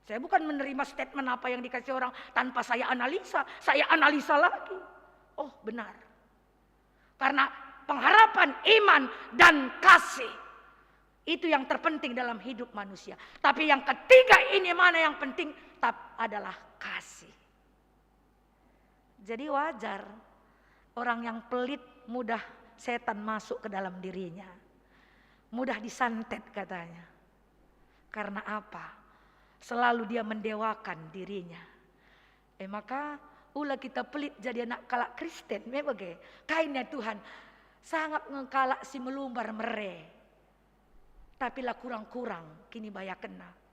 E: Saya bukan menerima statement apa yang dikasih orang tanpa saya analisa lagi. Oh benar. Karena pengharapan, iman, dan kasih. Itu yang terpenting dalam hidup manusia. Tapi yang ketiga ini mana yang penting? Adalah kasih. Jadi wajar orang yang pelit mudah setan masuk ke dalam dirinya. Mudah disantet katanya. Karena apa? Selalu dia mendewakan dirinya. Maka ulah kita pelit jadi anak kalak Kristen. Kainnya Tuhan sangat ngekalak si melumbar mere. Tapi lah kurang-kurang kini baya kena.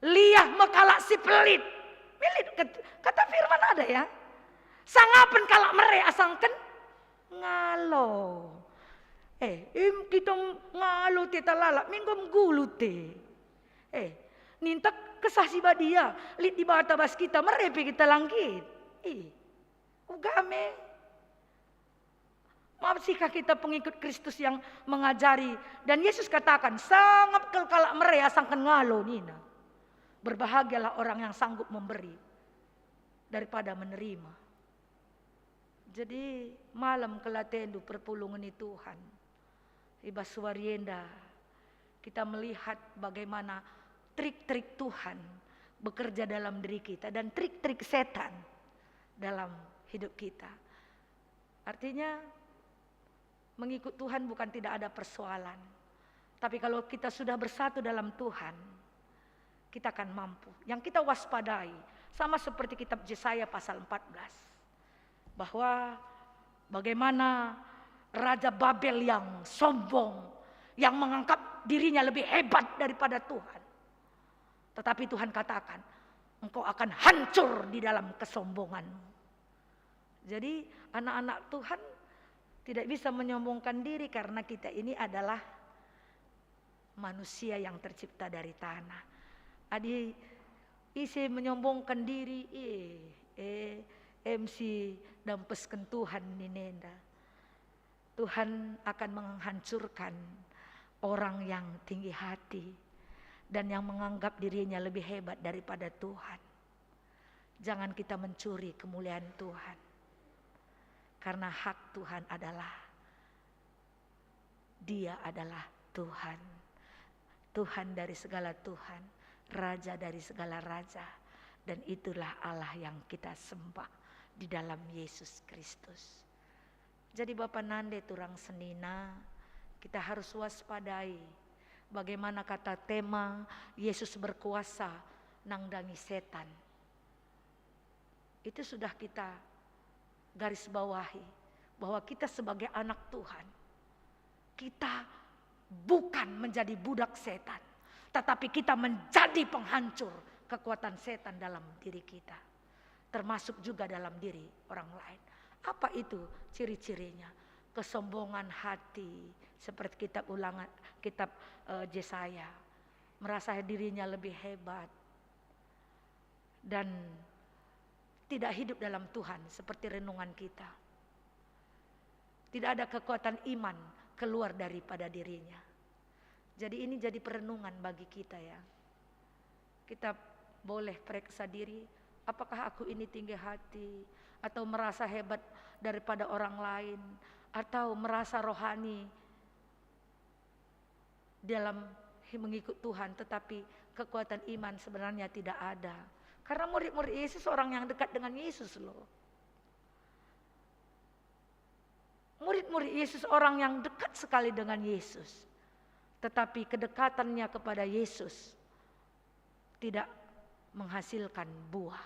E: Liah mekalak si pelit. Pelit kata firman ada ya. Sangapen kalak mere asangken ngalo. Kita ngalo tita lalak minggom gulu te. Nintak kesasi badia, lit di bata bas kita merepe kita langgit. Ugame. Maaf sikah kita pengikut Kristus yang mengajari dan Yesus katakan sangat kalak mere asangken ngalo nina. Berbahagialah orang yang sanggup memberi daripada menerima. Jadi malam kelatendu perpulungan Tuhan. Ibas suarienda kita melihat bagaimana trik-trik Tuhan bekerja dalam diri kita dan trik-trik setan dalam hidup kita. Artinya mengikut Tuhan bukan tidak ada persoalan. Tapi kalau kita sudah bersatu dalam Tuhan, kita akan mampu. Yang kita waspadai sama seperti kitab Yesaya pasal 14. Bahwa bagaimana Raja Babel yang sombong, yang menganggap dirinya lebih hebat daripada Tuhan. Tetapi Tuhan katakan, engkau akan hancur di dalam kesombonganmu. Jadi anak-anak Tuhan tidak bisa menyombongkan diri karena kita ini adalah manusia yang tercipta dari tanah. Adi isi menyombongkan diri, MC dampeskan Tuhan ninenda. Tuhan akan menghancurkan orang yang tinggi hati dan yang menganggap dirinya lebih hebat daripada Tuhan. Jangan kita mencuri kemuliaan Tuhan. Karena hak Tuhan adalah, Dia adalah Tuhan. Tuhan dari segala Tuhan, Raja dari segala Raja. Dan itulah Allah yang kita sembah di dalam Yesus Kristus. Jadi Bapak Nande turang senina, kita harus waspadai. Bagaimana kata tema Yesus berkuasa nangdangi setan. Itu sudah kita garis bawahi. Bahwa kita sebagai anak Tuhan, kita bukan menjadi budak setan. Tetapi kita menjadi penghancur kekuatan setan dalam diri kita. Termasuk juga dalam diri orang lain. Apa itu ciri-cirinya? Kesombongan hati, seperti kitab Yesaya, merasa dirinya lebih hebat dan tidak hidup dalam Tuhan seperti renungan kita. Tidak ada kekuatan iman keluar daripada dirinya. Jadi ini jadi perenungan bagi kita ya. Kita boleh periksa diri, apakah aku ini tinggi hati atau merasa hebat daripada orang lain, atau merasa rohani dalam mengikut Tuhan tetapi kekuatan iman sebenarnya tidak ada. Karena murid-murid Yesus orang yang dekat dengan Yesus loh. Murid-murid Yesus orang yang dekat sekali dengan Yesus. Tetapi kedekatannya kepada Yesus tidak menghasilkan buah.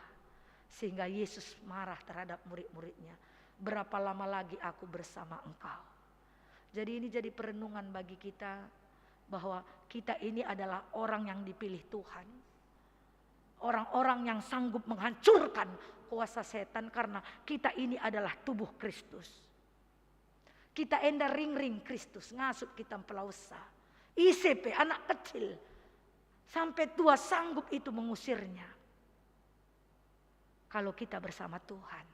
E: Sehingga Yesus marah terhadap murid-muridnya. Berapa lama lagi aku bersama engkau? Jadi ini jadi perenungan bagi kita. Bahwa kita ini adalah orang yang dipilih Tuhan. Orang-orang yang sanggup menghancurkan kuasa setan. Karena kita ini adalah tubuh Kristus. Kita enda ring-ring Kristus. Ngasup kita pelausa. ICP anak kecil. Sampai tua sanggup itu mengusirnya. Kalau kita bersama Tuhan.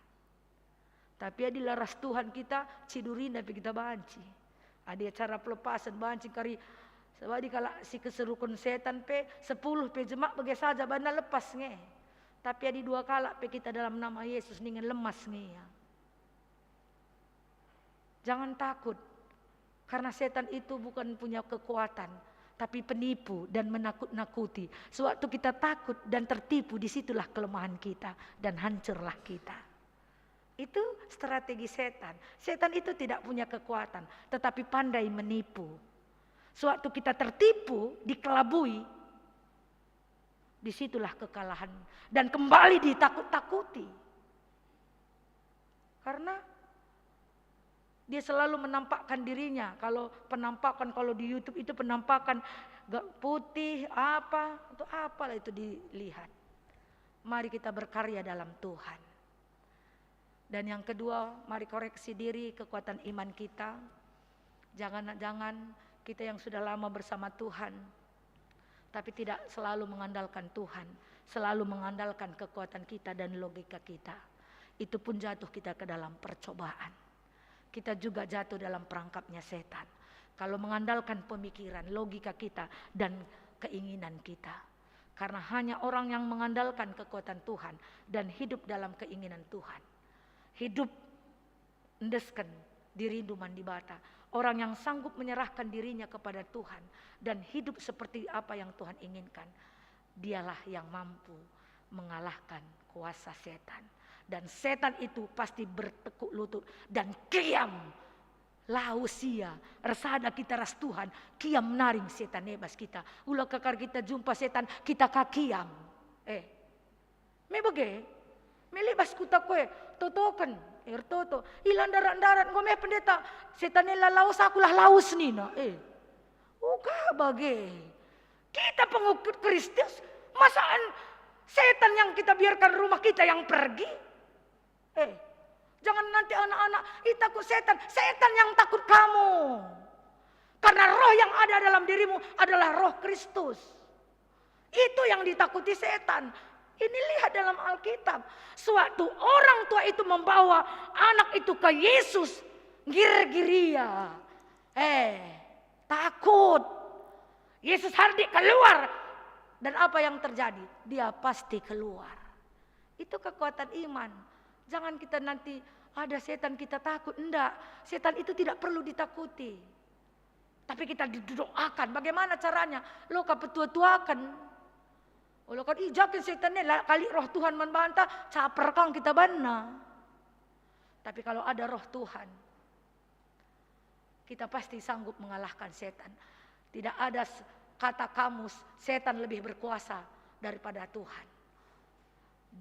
E: Tapi di laras Tuhan kita cidurin tapi kita banci. Ada cara pelepasan banci kari. Sebab kalau si keserukun setan 10 jemaat bagi saja bana lepas nge. Tapi ada 2 kala kita dalam nama Yesus ningen lemas nge ya. Jangan takut. Karena setan itu bukan punya kekuatan. Tapi penipu dan menakut-nakuti. Sewaktu kita takut dan tertipu, disitulah kelemahan kita dan hancurlah kita. Itu strategi setan. Setan itu tidak punya kekuatan, tetapi pandai menipu. Sewaktu kita tertipu, dikelabui, disitulah kekalahan dan kembali ditakut-takuti. Karena dia selalu menampakkan dirinya. Kalau penampakan, kalau di YouTube itu penampakan putih, apa, itu apalah itu dilihat. Mari kita berkarya dalam Tuhan. Dan yang kedua, mari koreksi diri kekuatan iman kita. Jangan kita yang sudah lama bersama Tuhan, tapi tidak selalu mengandalkan Tuhan. Selalu mengandalkan kekuatan kita dan logika kita. Itu pun jatuh kita ke dalam percobaan. Kita juga jatuh dalam perangkapnya setan. Kalau mengandalkan pemikiran, logika kita dan keinginan kita. Karena hanya orang yang mengandalkan kekuatan Tuhan dan hidup dalam keinginan Tuhan. Hidup endeskan dirindu mandi bata. Orang yang sanggup menyerahkan dirinya kepada Tuhan dan hidup seperti apa yang Tuhan inginkan. Dialah yang mampu mengalahkan kuasa setan. Dan setan itu pasti bertekuk lutut dan kiam. Lausia, resada kita ras Tuhan, kiam naring setan nebas kita. Ulah kekar kita jumpa setan, kita kakiam. Me bage, me lebas kuta kue, totokan, toto. Ilan darat-darat ngome pendeta, setan nela laus akulah laus nina. Uka bage. Kita pengikut Kristus Masaan setan yang kita biarkan rumah kita yang pergi? Jangan nanti anak-anak, takut setan. Setan yang takut kamu. Karena roh yang ada dalam dirimu adalah roh Kristus. Itu yang ditakuti setan. Ini lihat dalam Alkitab. Suatu orang tua itu membawa anak itu ke Yesus. Gir-giria. Takut. Yesus hardik keluar. Dan apa yang terjadi? Dia pasti keluar. Itu kekuatan iman. Jangan kita nanti ada setan kita takut. Enggak. Setan itu tidak perlu ditakuti. Tapi kita didoakan. Bagaimana caranya? Lo kepetua-tuakan. Kalau kan ijakin setannya kali roh Tuhan membantah, caper kang kita bana. Tapi kalau ada roh Tuhan, kita pasti sanggup mengalahkan setan. Tidak ada kata kamus setan lebih berkuasa daripada Tuhan.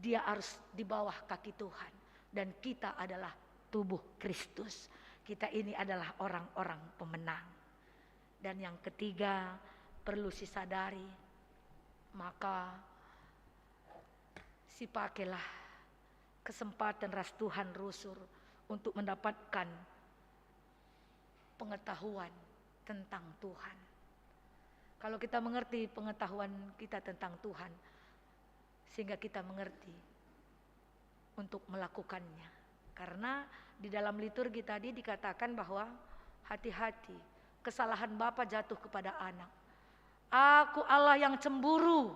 E: Dia harus di bawah kaki Tuhan. Dan kita adalah tubuh Kristus. Kita ini adalah orang-orang pemenang. Dan yang ketiga perlu disadari. Maka pakailah kesempatan ras Tuhan rusur untuk mendapatkan pengetahuan tentang Tuhan. Kalau kita mengerti pengetahuan kita tentang Tuhan, sehingga kita mengerti untuk melakukannya. Karena di dalam liturgi tadi dikatakan bahwa hati-hati, kesalahan bapa jatuh kepada anak. Aku Allah yang cemburu.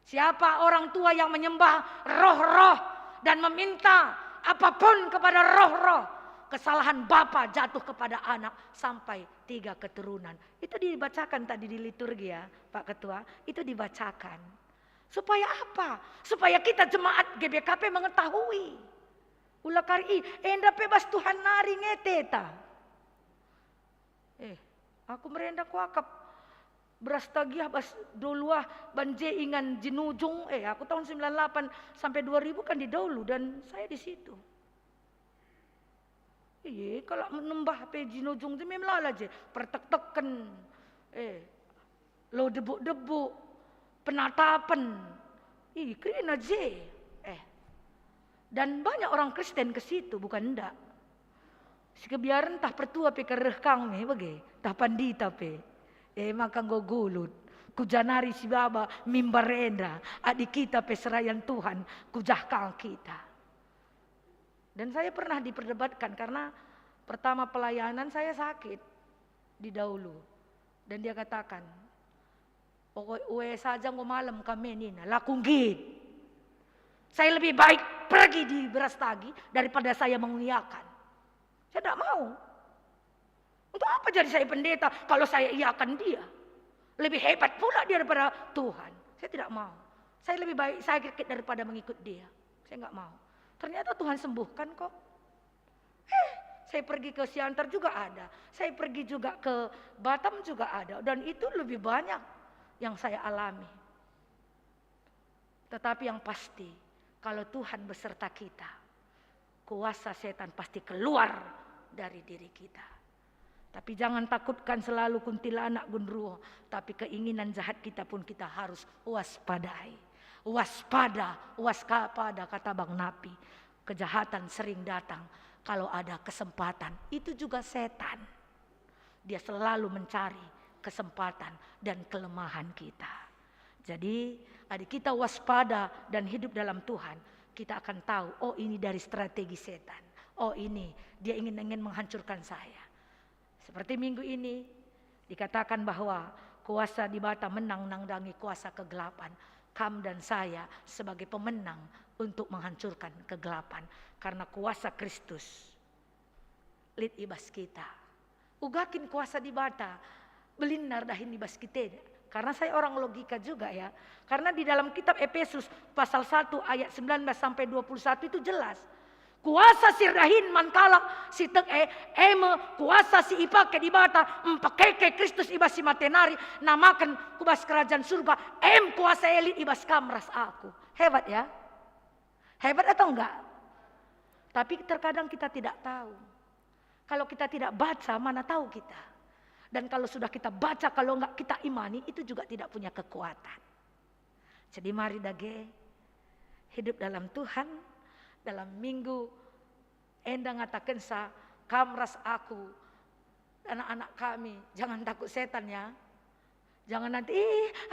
E: Siapa orang tua yang menyembah roh-roh dan meminta apapun kepada roh-roh, kesalahan bapa jatuh kepada anak sampai 3 keturunan. Itu dibacakan tadi di liturgi ya Pak Ketua. Itu dibacakan. Supaya apa? Supaya kita jemaat GBKP mengetahui. Ulah kari enda bebas Tuhan nari ngeteta. Aku merenda kuakap. Beras tagiah bas doluah banje ingan jinujung. Aku tahun 98 sampai 2000 kan di dulu dan saya di situ. Kalau menembah pe jinujung itu memang lah je pertek-teken. Lo debu-debu penatapan. Keren aja. Dan banyak orang Kristen ke situ bukan ndak. Sekebiaran tah pertua pe kerehkang me bage, tah pandita pe. Maka go gulut. Kujanari si baba mimbarenda. Adik kita peserayan Tuhan. Kujahkang kita. Dan saya pernah diperdebatkan. Karena pertama pelayanan saya sakit. Di dahulu. Dan dia katakan. Pokoknya saja ngo malam kami nina. Lakunggit. Saya lebih baik pergi di Berastagi. Daripada saya mengiyakan. Saya tidak mau. Untuk apa jadi saya pendeta kalau saya iakan dia? Lebih hebat pula dia daripada Tuhan. Saya tidak mau. Saya lebih baik sakit daripada mengikut dia. Saya enggak mau. Ternyata Tuhan sembuhkan kok. Saya pergi ke Siantar juga ada. Saya pergi juga ke Batam juga ada. Dan itu lebih banyak yang saya alami. Tetapi yang pasti, kalau Tuhan beserta kita, kuasa setan pasti keluar dari diri kita. Tapi jangan takutkan selalu kuntilanak gundruwo. Tapi keinginan jahat kita pun kita harus waspadai. Waspada kata Bang Napi. Kejahatan sering datang kalau ada kesempatan. Itu juga setan. Dia selalu mencari kesempatan dan kelemahan kita. Jadi adik kita waspada dan hidup dalam Tuhan. Kita akan tahu, oh ini dari strategi setan. Oh ini dia ingin menghancurkan saya. Seperti minggu ini dikatakan bahwa kuasa di bata menang nandangi kuasa kegelapan. Kam dan saya sebagai pemenang untuk menghancurkan kegelapan. Karena kuasa Kristus lid ibas kita. Ugakin kuasa di bata belinar dahin ibas kita. Karena saya orang logika juga ya. Karena di dalam kitab Efesus pasal 1 ayat 19 sampai 21 itu jelas. Kuasa sirdahin mankalak si kuasa si ipake di bata empakeke Kristus ibas si matenari namakan kubas kerajaan surga kuasa elit ibas kamras aku. Hebat ya? Hebat atau enggak? Tapi terkadang kita tidak tahu. Kalau kita tidak baca mana tahu kita. Dan kalau sudah kita baca kalau enggak kita imani itu juga tidak punya kekuatan. Jadi mari dage hidup dalam Tuhan, dalam minggu enda ngatakan sa kamras aku, anak-anak kami, jangan takut setan ya. Jangan nanti,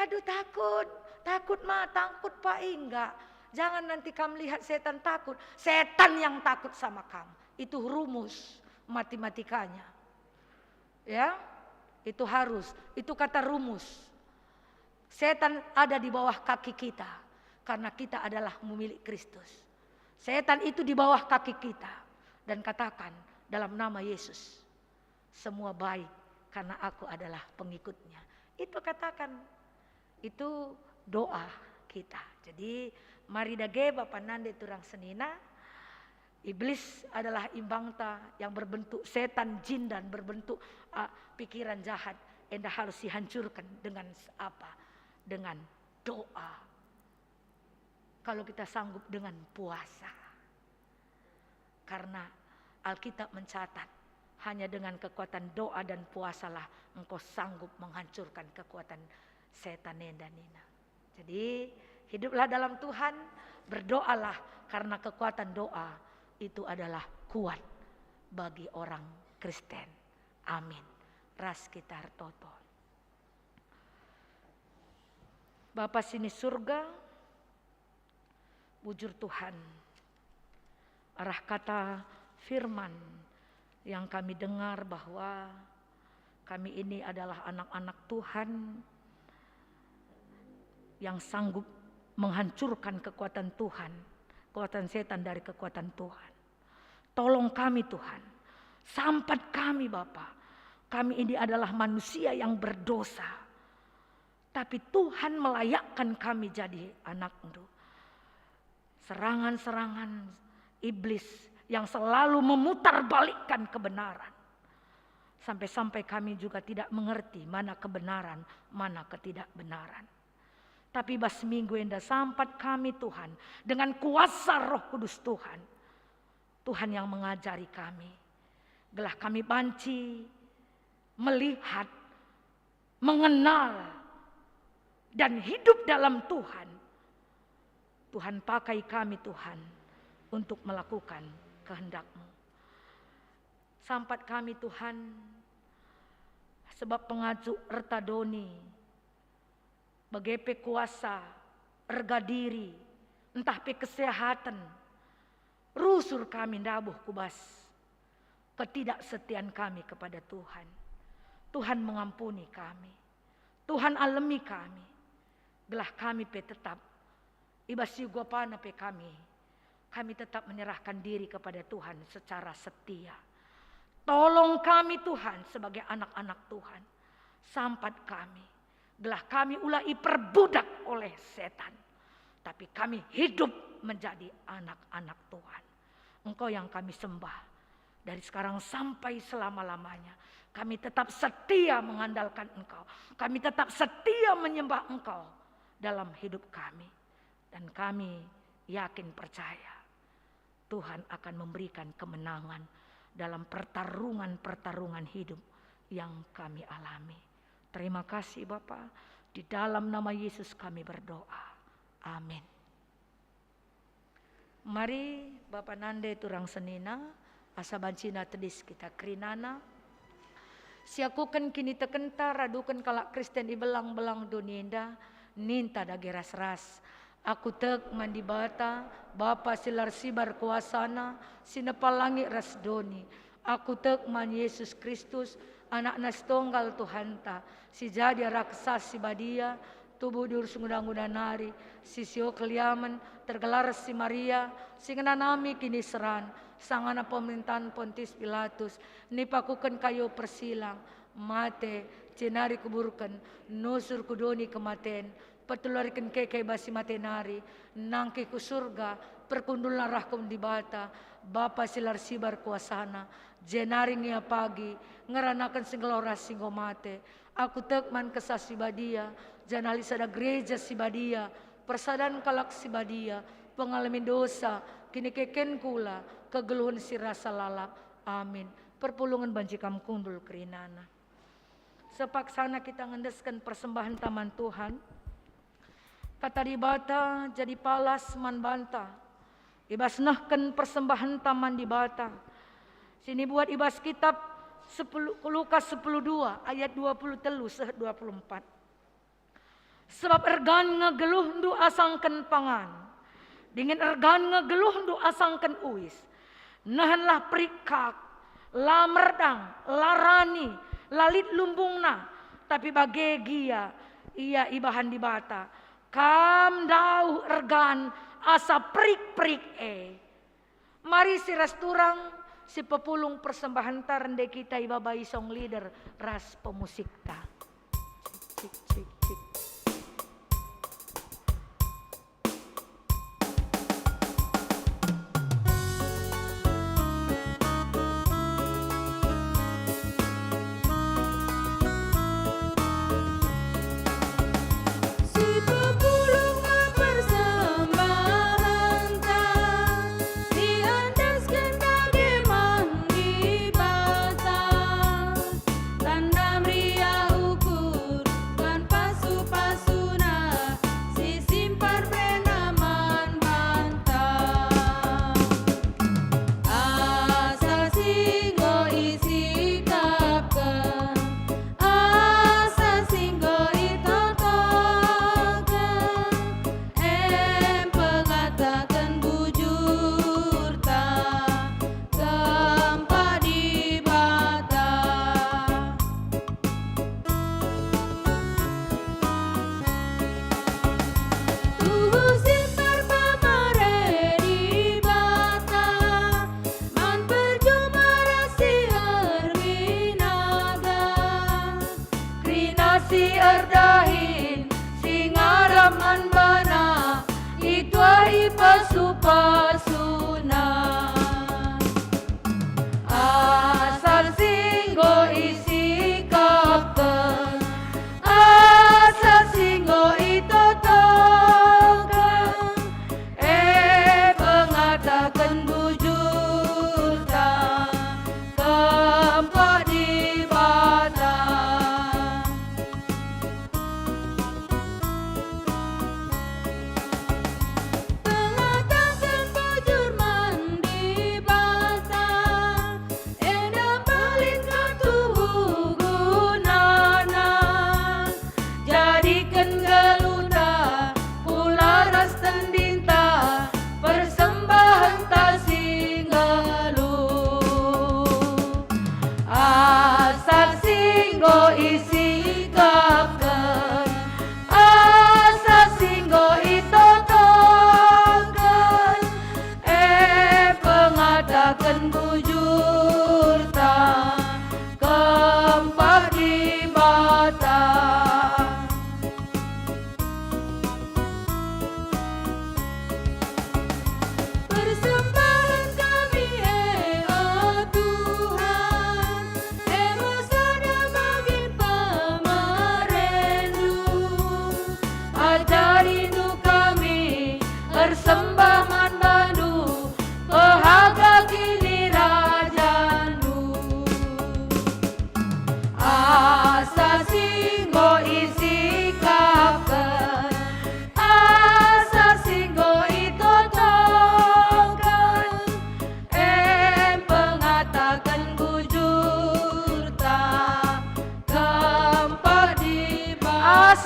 E: aduh takut mah, takut Pak, enggak. Jangan nanti kamu lihat setan takut, setan yang takut sama kamu. Itu rumus matematikanya. Ya, itu harus, itu kata rumus. Setan ada di bawah kaki kita, karena kita adalah memiliki Kristus. Setan itu di bawah kaki kita, dan katakan dalam nama Yesus, semua baik karena aku adalah pengikutnya. Itu katakan, itu doa kita. Jadi mari dage Bapak Nande turang senina. Iblis adalah imbangta yang berbentuk setan, jin dan berbentuk pikiran jahat. Enda harus dihancurkan dengan apa? Dengan doa. Kalau kita sanggup dengan puasa. Karena Alkitab mencatat hanya dengan kekuatan doa dan puasalah engkau sanggup menghancurkan kekuatan setan dan nina. Jadi hiduplah dalam Tuhan, berdoalah karena kekuatan doa itu adalah kuat bagi orang Kristen. Amin. Ras kita toto. Bapa sini surga, bujur Tuhan. Arah kata firman yang kami dengar bahwa kami ini adalah anak-anak Tuhan yang sanggup menghancurkan kekuatan Tuhan, kekuatan setan dari kekuatan Tuhan. Tolong kami Tuhan, sampat kami Bapa. Kami ini adalah manusia yang berdosa. Tapi Tuhan melayakkan kami jadi anak-Mu. Serangan-serangan iblis yang selalu memutarbalikkan kebenaran. Sampai-sampai kami juga tidak mengerti mana kebenaran, mana ketidakbenaran. Tapi bas minggu enda sampat kami Tuhan dengan kuasa Roh Kudus Tuhan. Tuhan yang mengajari kami. Gelah kami banci, melihat, mengenal, dan hidup dalam Tuhan. Tuhan pakai kami Tuhan untuk melakukan kehendak-Mu. Sampat kami Tuhan, sebab pengajuk ertadoni, bagepe kuasa, erga diri, entah pe kesehatan, rusur kami ndabuh kubas, ketidaksetiaan kami kepada Tuhan. Tuhan mengampuni kami, Tuhan alami kami, gelah kami pe tetap, ibasi gua pana pe kami tetap menyerahkan diri kepada Tuhan secara setia. Tolong kami Tuhan sebagai anak-anak Tuhan. Sampat kami. Gelah kami ulai perbudak oleh setan. Tapi kami hidup menjadi anak-anak Tuhan. Engkau yang kami sembah. Dari sekarang sampai selama-lamanya. Kami tetap setia mengandalkan Engkau. Kami tetap setia menyembah Engkau dalam hidup kami. Dan kami yakin percaya Tuhan akan memberikan kemenangan dalam pertarungan-pertarungan hidup yang kami alami. Terima kasih Bapa, di dalam nama Yesus kami berdoa. Amin. Mari Bapa Nande turang senina, asa bancina tedis kita krinana. Siakukan kini tekenta, radukan kalak Kristen di belang-belang dunia ninta dage ras-ras. Aku tek mandi bata, Bapa silar sibar kuasana, sinepalangi rasdoni. Aku tek man Yesus Kristus, anak nas tunggal Tuhanta, si jadi raksasa si badia, tubuh dur sungudang-undang nari, si sio keliaman, tergelar si Maria, si nami kini seran, sangana pemerintahan Pontius Pilatus, nipakukan kayu persilang, mate, cenari kuburkan, nusur kudoni kematen, petularikan kekei basi matenari, nangki ku surga, perkundulan rahkum di bata, Bapa silar sibar kuasana, jenari ngia pagi, ngeranakan singgelora singgomate, aku tekman kesas sibadia, janali sada gereja sibadia, persadan kalak sibadia, pengalamin dosa, kini keken kula, kegeluhan si rasa lalap, amin. Perpulungan banjikam kundul kerinana. Sepaksana kita ngendeskan persembahan taman Tuhan. kata di bata jadi palas man banta. Ibas nahken persembahan taman di bata. Sini buat ibas kitab Lukas 10:2 ayat 23-24. Sebab ergan ngegeluh ndu asangken pangan. Dengan ergan ngegeluh ndu asangken uis. Nahanlah perikak, lamerdang, larani, lalit lumbungna. Tapi bagegia ia ibahan di bata. Kam dauh ergan asa perik-perik Mari si resturang si pepulung persembahan tarende kita ibabai song leader ras pemusikta. Cik, cik, cik.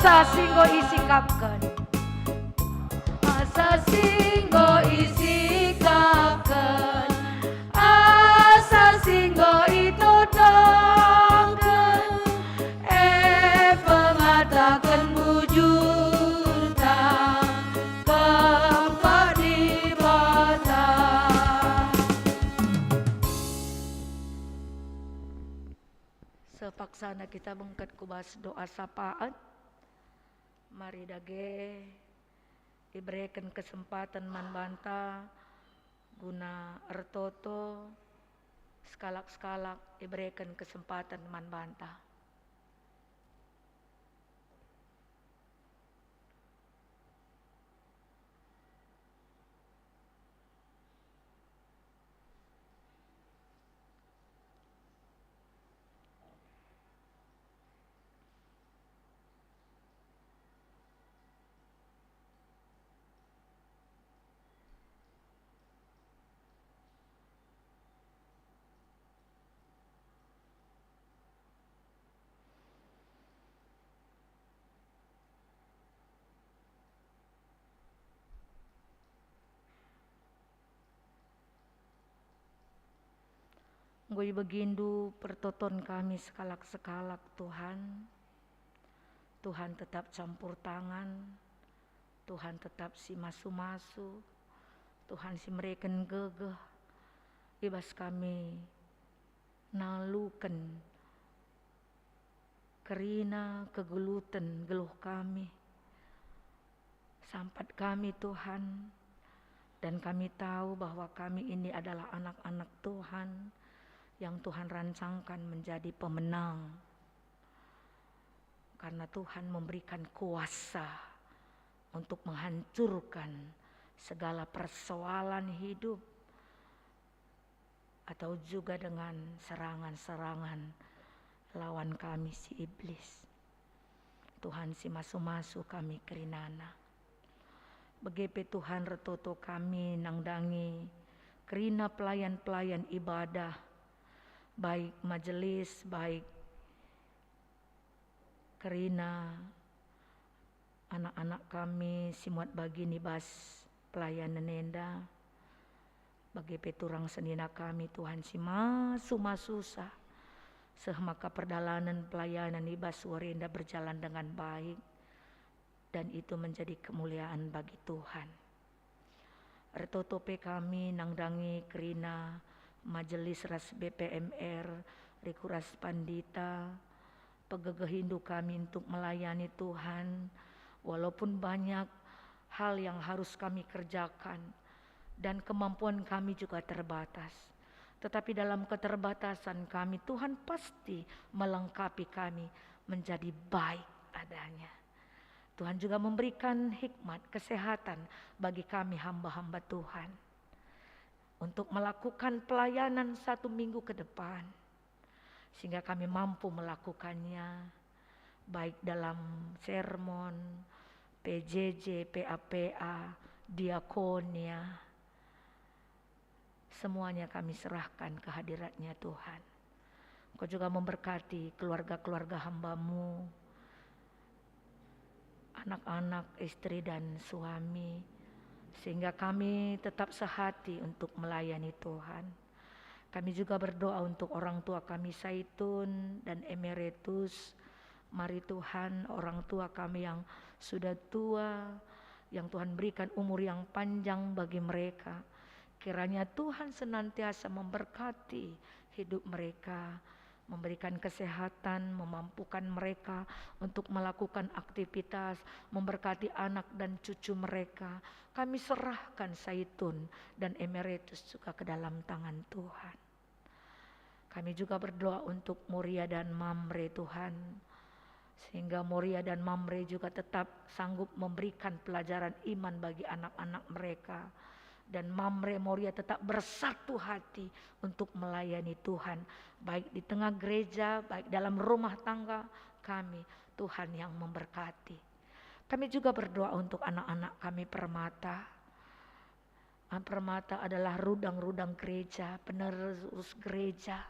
E: Asa singgo isikapkeun. Asa singgo isikapkeun. Asa singgo itodongkeun. Pengatakeun bujur ta kempa di bata. Sepaksana kita bengket kubas doa sapaan. Mari dage diberikan kesempatan manbanta guna ertoto skalak-skalak diberikan kesempatan manbanta. Ngoi begindu pertoton kami sekalak-sekalak Tuhan. Tuhan tetap campur tangan. Tuhan tetap si masu-masu. Tuhan si mereken gegeh. Ibas kami naluken kerina kegeluten geluh kami. Sampat kami Tuhan. Dan kami tahu bahwa kami ini adalah anak-anak Tuhan yang Tuhan rancangkan menjadi pemenang. Karena Tuhan memberikan kuasa untuk menghancurkan segala persoalan hidup atau juga dengan serangan-serangan lawan kami si iblis. Tuhan si masu-masu kami kerinana. Begepe Tuhan retoto kami nangdangi kerina pelayan-pelayan ibadah, baik majelis, baik kerina anak-anak kami simuat bagi nibas pelayanan nenda. Begepe turang senina kami Tuhan si masu-masusah. Sehmaka perdalanan pelayanan nibas warenda berjalan dengan baik. Dan itu menjadi kemuliaan bagi Tuhan. Retotope kami nangdangi kerina majelis ras BPMR, Rikuras Pandita, pegegehindu kami untuk melayani Tuhan. Walaupun banyak hal yang harus kami kerjakan dan kemampuan kami juga terbatas. Tetapi dalam keterbatasan kami Tuhan pasti melengkapi kami menjadi baik adanya. Tuhan juga memberikan hikmat, kesehatan bagi kami hamba-hamba Tuhan. Untuk melakukan pelayanan 1 minggu ke depan. Sehingga kami mampu melakukannya. Baik dalam sermon, PJJ, PAPA, diakonia. Semuanya kami serahkan ke hadiratnya Tuhan. Kau juga memberkati keluarga-keluarga hamba-Mu. Anak-anak, istri dan suami, sehingga kami tetap sehati untuk melayani Tuhan. Kami juga berdoa untuk orang tua kami Saitun dan Emeritus. Mari Tuhan, orang tua kami yang sudah tua, yang Tuhan berikan umur yang panjang bagi mereka. Kiranya Tuhan senantiasa memberkati hidup mereka, memberikan kesehatan, memampukan mereka untuk melakukan aktivitas, memberkati anak dan cucu mereka. Kami serahkan Saitun dan Emeritus juga ke dalam tangan Tuhan. Kami juga berdoa untuk Moria dan Mamre Tuhan. Sehingga Moria dan Mamre juga tetap sanggup memberikan pelajaran iman bagi anak-anak mereka. Dan Mamre Moria tetap bersatu hati untuk melayani Tuhan. Baik di tengah gereja, baik dalam rumah tangga kami. Tuhan yang memberkati. Kami juga berdoa untuk anak-anak kami Permata. Permata adalah rudang-rudang gereja, penerus gereja.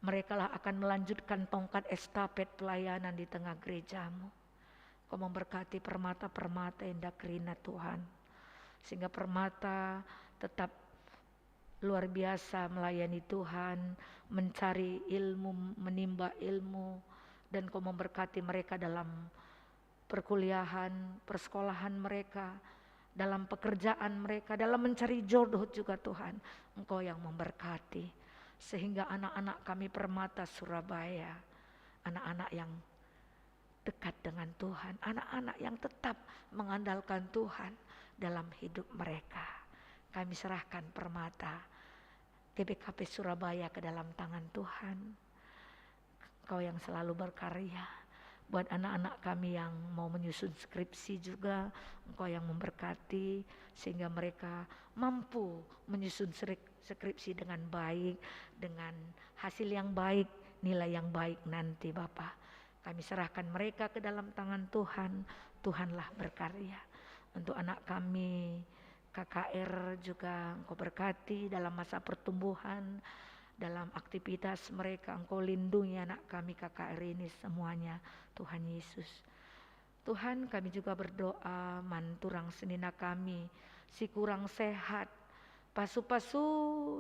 E: Mereka lah akan melanjutkan tongkat estafet pelayanan di tengah gerejamu. Kau memberkati Permata-Permata indah kerina Tuhan. Sehingga Permata tetap luar biasa melayani Tuhan, mencari ilmu, menimba ilmu, dan Kau memberkati mereka dalam perkuliahan, persekolahan mereka, dalam pekerjaan mereka, dalam mencari jodoh juga Tuhan. Engkau yang memberkati, sehingga anak-anak kami Permata Surabaya, anak-anak yang dekat dengan Tuhan, anak-anak yang tetap mengandalkan Tuhan dalam hidup mereka. Kami serahkan Permata GBKP Surabaya ke dalam tangan Tuhan. Kau yang selalu berkarya. Buat anak-anak kami yang mau menyusun skripsi juga, Engkau yang memberkati sehingga mereka mampu menyusun skripsi dengan baik, dengan hasil yang baik, nilai yang baik nanti Bapa. Kami serahkan mereka ke dalam tangan Tuhan. Tuhanlah berkarya. Untuk anak kami KKR juga Engkau berkati dalam masa pertumbuhan, dalam aktivitas mereka. Engkau lindungi anak kami KKR ini semuanya Tuhan Yesus. Tuhan, kami juga berdoa manturang senina kami si kurang sehat, pasu-pasu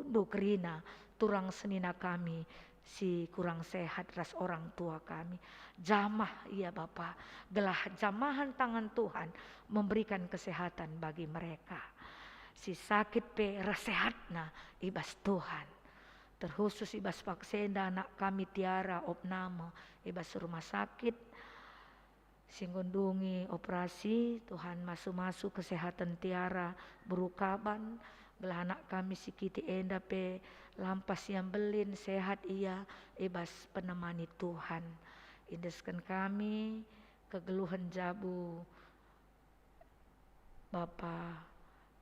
E: dukrina turang senina kami si kurang sehat ras orang tua kami. Jamah iya Bapa, gelah jamahan tangan Tuhan memberikan kesehatan bagi mereka. Si sakit pe resehatna ibas Tuhan. Terkhusus ibas paksenda anak kami Tiara opname ibas rumah sakit. Singgundungi operasi Tuhan masuk kesehatan Tiara berukaban. Gelah anak kami si Kiti Enda pe lampas yang belin sehat ia ibas penemani Tuhan. Indeskan kami kegeluhan jabu Bapa,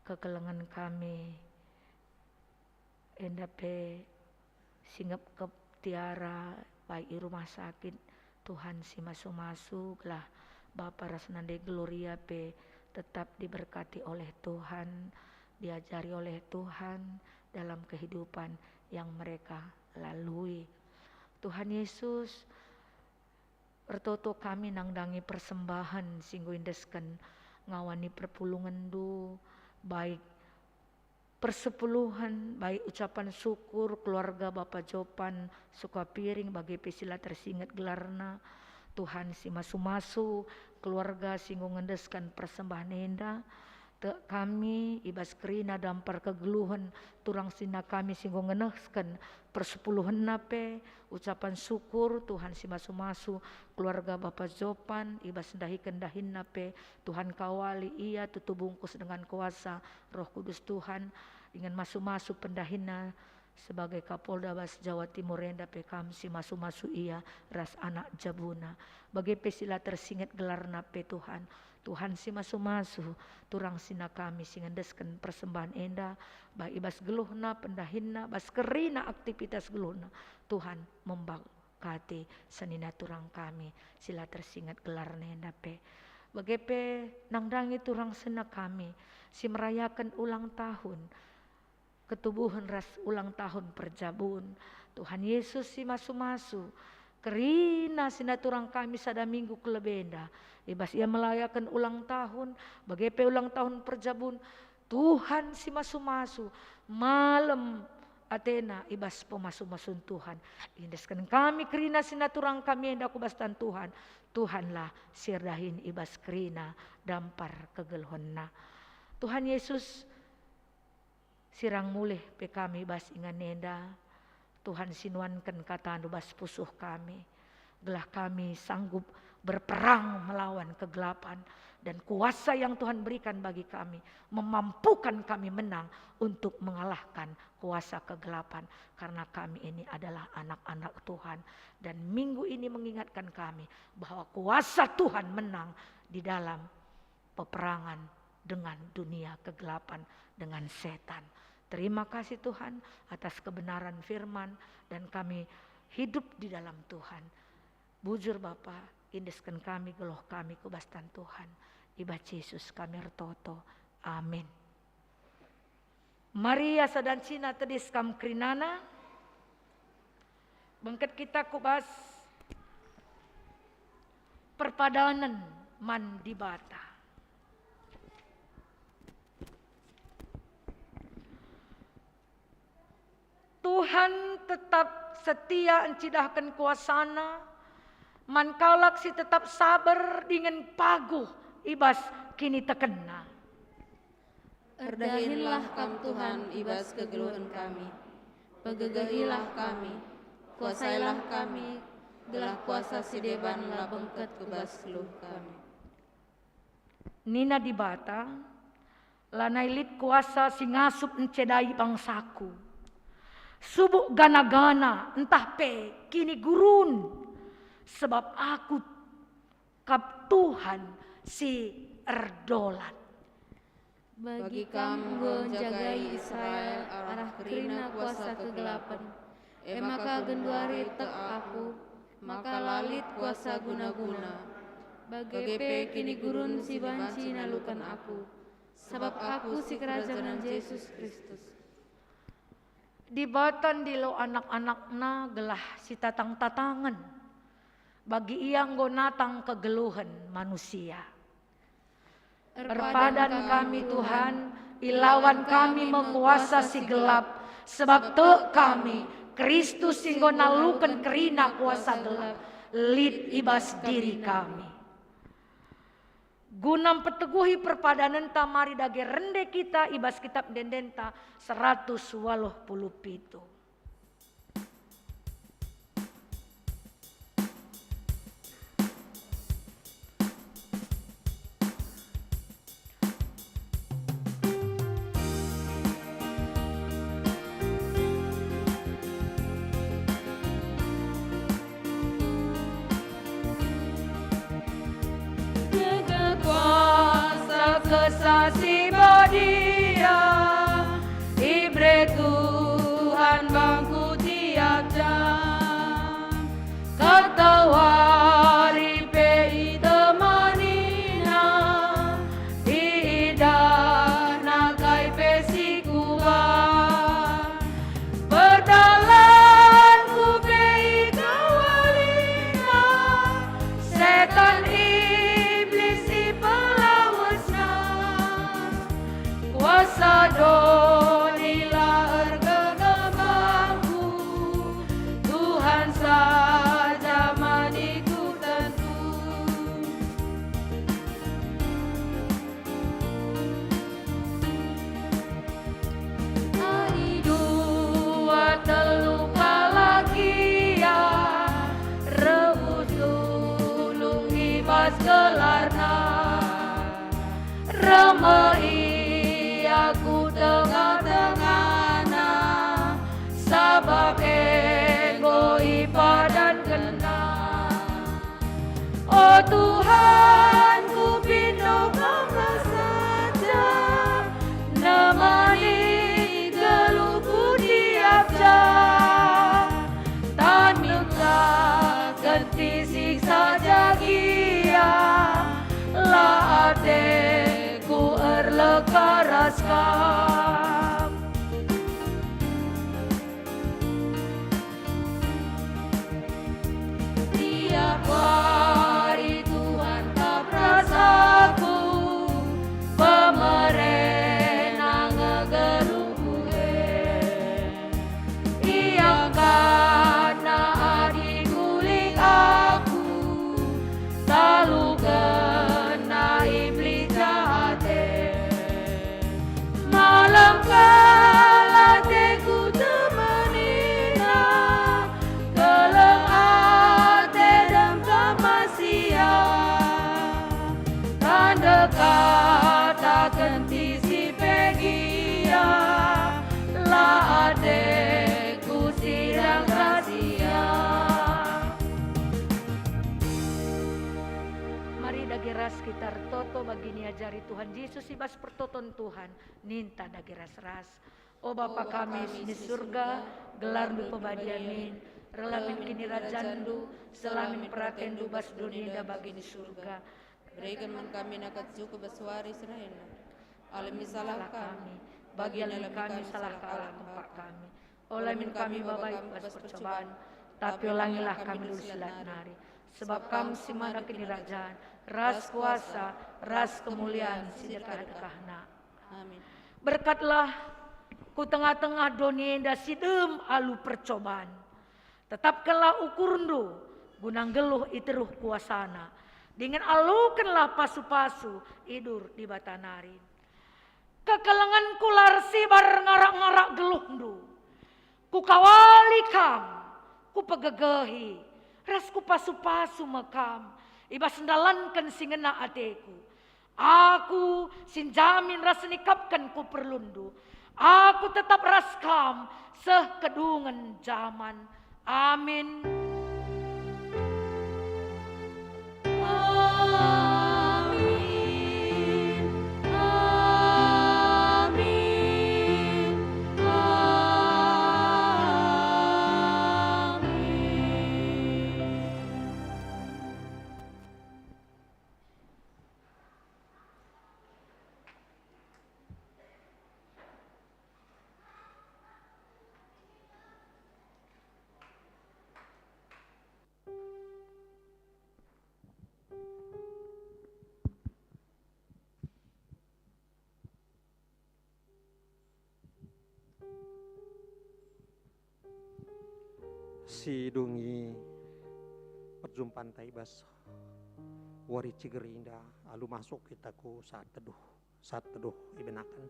E: kegelengan kami Enda pe singgap ke Tiara baik di rumah sakit Tuhan si masuk lah Bapa Rasnande Gloria pe tetap diberkati oleh Tuhan, diajari oleh Tuhan dalam kehidupan yang mereka lalui. Tuhan Yesus bertoto kami nangdangi persembahan singgo indesken ngawani perpulungan du baik persepuluhan baik ucapan syukur keluarga Bapak Jopan suka piring bagi pesila tersingat gelarna Tuhan si masu-masu keluarga singgo ngendeskan persembahan enda te kami ibas kerina dampar kegeluhan turang sina kami singgo ngenehsken persepuluhan nape ucapan syukur Tuhan si masu-masu keluarga Bapak Jopan ibas dahin nape Tuhan kawali ia tutu bungkus dengan kuasa Roh Kudus Tuhan dengan masu-masu pendahina sebagai Kapolda Bas Jawa Timur enda pe kam si masu-masu ia ras anak jabuna bagi pesila tersingat gelar nape Tuhan si masu-masu turang sina kami singendesken persembahan enda ba ibas geluhna pendahinna bas kerina aktivitas geluhna Tuhan memberkati senina turang kami sila tersingat gelar enda pe bagepe nangdangi turang sena kami si merayakan ulang tahun ketubuhan ras ulang tahun perjabun Tuhan Yesus si masu-masu kerina sinaturang kami sada minggu kelebenda ibas ia melayakan ulang tahun bagepe ulang tahun perjabun Tuhan si masu-masu malam Athena ibas pemasu-masun Tuhan indeskan kami kerina sinaturang kami enda kubastan Tuhanlah sirdahin ibas kerina dampar kegeluhonna Tuhan Yesus sirang mulih pe kami bas ingan nenda Tuhan sinuankan kata bas pusuh kami gelah kami sanggup berperang melawan kegelapan dan kuasa yang Tuhan berikan bagi kami memampukan kami menang untuk mengalahkan kuasa kegelapan karena kami ini adalah anak-anak Tuhan dan minggu ini mengingatkan kami bahwa kuasa Tuhan menang di dalam peperangan dengan dunia kegelapan dengan setan. Terima kasih Tuhan atas kebenaran firman dan kami hidup di dalam Tuhan. Bujur Bapa, indeskan kami geloh kami kubastan Tuhan. Iba Yesus kami retoto. Amin. Maria sadancina tedis kam krinana. Bangkat kita kubas perpadanan mandi bata. Tuhan tetap setia encidahkan kuasana, mankalak si tetap sabar dengan paguh ibas kini tekena.
C: Erdahinlah kam Tuhan ibas kegeluhan kami, pegegahilah kami, kuasailah kami, gelah kuasa si deban lah bengket kebas keluh kami.
E: Nina di bata, lanailit kuasa si ngasup encedai bangsaku. Subuk gana-gana entah pe kini gurun sebab aku kap Tuhan si erdolat.
C: Bagi kamu jagai Israel arah kerina kuasa kegelapan. Maka genduari tek aku, maka lalit kuasa guna-guna. Bagepe kini gurun si banci nalukan aku, sebab aku si kerajaan Yesus Kristus.
E: Di batan dilo anak-anakna gelah si tatang-tatangan. Bagi ia nggonatang kegeluhan manusia. Perpadan kami Tuhan, ilawan kami mekuasa si gelap, sebab teu kami Kristus singgo nalukeun kerina kuasa gelap lid ibas diri kami. Gunam peteguhi perpadanan tamari dage rende kita ibas kitab dendenta 187. Kesasi badia ibre Tuhan bangku tiap jam katawari pei temanina idana kai pesi kuban berdalan ku pei kawalina setan iblis kuasa donilah ergegamangku Tuhan saja maniku tentu. Hari dua teluka lagi ya rebus sulung ibas gelarna remei aku tengah-tengahna sabab ego ipadan kena. Oh Tuhan ku pindo Kau saja nemani geluhku tiap jam tanpa ganti siksa jagia lah adekku erlekaraskan. Tiap hari Tuhan tak rasaku pemerena ngegeruku ia karena adik guling aku selalu kena iblis jahat. Malam kala teku temanina keleng ate dan kamasia kan dekat kenti si pegia lah adekku sidang rahasia. Mari dageras kita toto bagini ajari Tuhan Yesus ibas pertoton Tuhan ninta dageras ras. O Bapa kami di surga, gelar du pebadiamin, relamin kini rajandu, selamin peratendu bas dunia da bagini surga.
F: Berikan man kami nakat suku baswari serahena. Alami salah kami,
E: bagian kami salah kalah tempat kami. Olamin kami babai bas percobaan, tapi ulangilah kami dulu silat nari. Sebab kamu si mana kini rajaan, ras kuasa, ras kemuliaan, sedekah-dekahna.
F: Amin.
E: Berkatlah ku tengah-tengah dunia indah sidem alu percobaan. Tetapkanlah ukurndu, gunang geluh iteruh kuasana. Dengan alukanlah pasu-pasu, idur di batanari. Kekelengan kular sibar ngarak-ngarak geluhndu. Ku kawali kam, ku pegegehi, ras ku pasu-pasu mekam. Ibas sendalankan singena adeku. Aku sinjamin ras nikapkan ku perlundu. Aku tetap raskam sekedungan zaman. Amin.
G: si dungi perjumpaan taibas wari cigerinda alu masuk kita ku saat teduh ibenakan.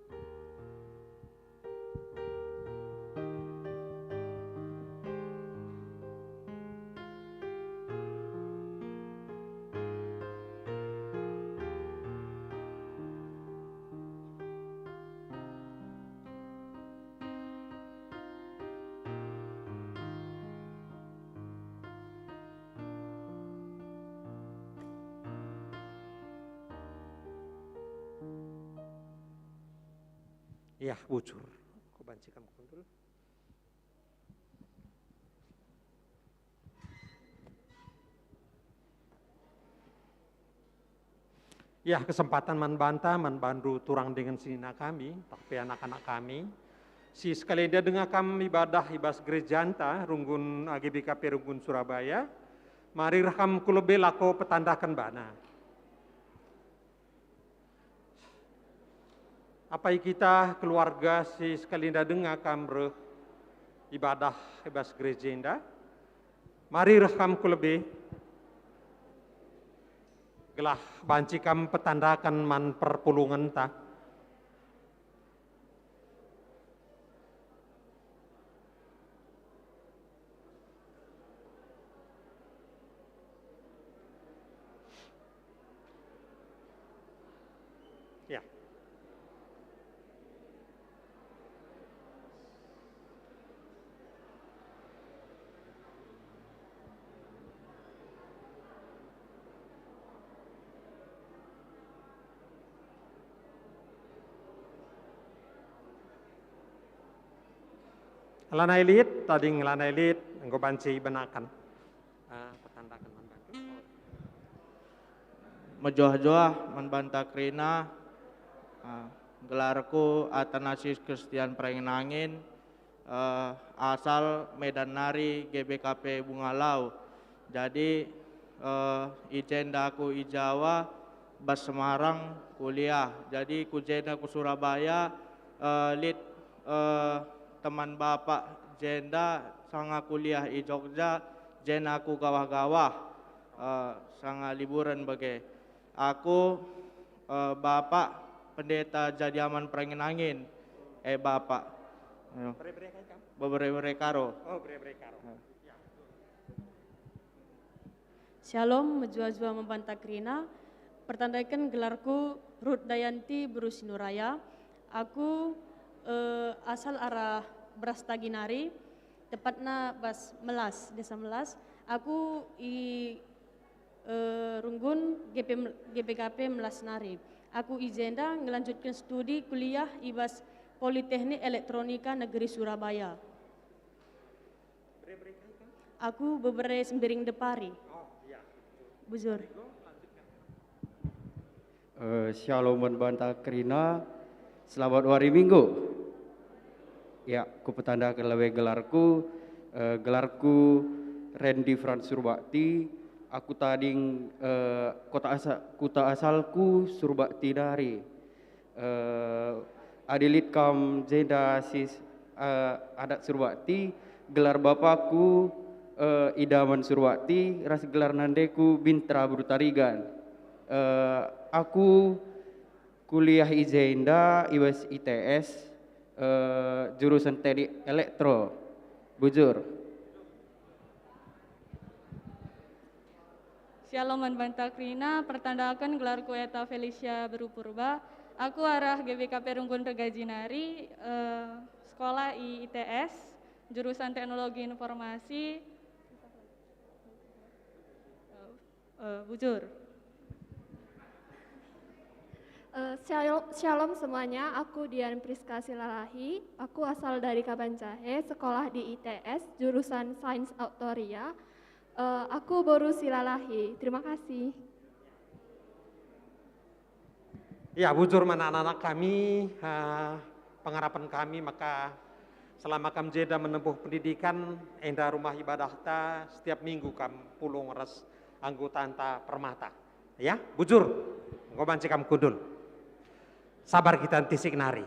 G: Ya, bujur. Ko banci kamu kundul. Ya, kesempatan manbandu turang dengan sina kami, tapi anak-anak kami. Si sekali dia dengar kami ibadah ibas gerejanta, runggun AGBKP Runggun Surabaya. Mari rakam kulebe lako petandakan bana. Apa kita keluarga si sekali dengar kamre ibadah ibas gerejenda. Mari rakam kulebe gelah banci kam petandakan man perpulungan ta. Ya. Lana elit, tadi ngelana elit, engkau banci benakan. Petandakan manbantu.
H: Mejoh-joh manbanta krina, gelarku Athanasius Christian Prengenangin, asal Medan Nari GBKP Bungalau. Jadi ijenda aku Ijawa, Bas Semarang kuliah. Jadi kujenda ku Surabaya, lid teman bapak jenda sanga kuliah i Jogja, jenda aku gawah-gawah sanga liburan bagai aku bapak pendeta Jadiaman Prengenangin bapak bebre karo.
G: Oh, bre karo.
I: Shalom, menjua-jua membantah krina. Pertandaikan gelarku Ruth Dayanti Berusinuraya. Aku asal arah Brastaginari, tepatnya Bas Melas, Desa Melas. Aku Runggun GBKP Melas Nari. Aku izenda ngelanjutkan studi kuliah ibas Politeknik Elektronika Negeri Surabaya. Aku beberapa Sembiring Depari. Bujur.
J: Shalom membantah krina. Selamat hari Minggu. Ya, ku petandakan lewe gelarku, gelarku Randy Frans Surbakti. Aku tading kota asalku Surbakti dari. Adilit kam jenda sis adat Surbakti. Gelar bapakku Idaman Surbakti. Ras gelar nandeku Bintra Brutarigan. Aku kuliah ijenda IWS ITS. Jurusan teknik elektro, bujur.
K: Shalom membantah krina, pertandakan gelarku Eta Felicia Berupurba. Aku arah GBKP Runggun Regajinari, sekolah ITS, jurusan teknologi informasi, bujur.
L: Shalom semuanya, aku Dian Priska Silalahi, aku asal dari Kabanjahe, sekolah di ITS, jurusan Sains Autoria. Aku Boru Silalahi, terima kasih.
G: Ya, bujur mana anak-anak kami, pengharapan kami maka selama kami jeda menempuh pendidikan, enda rumah ibadah ta setiap minggu kami pulung res anggota anta permata. Ya, bujur, engkau banci kami kudul. Sabar kita antisik nari.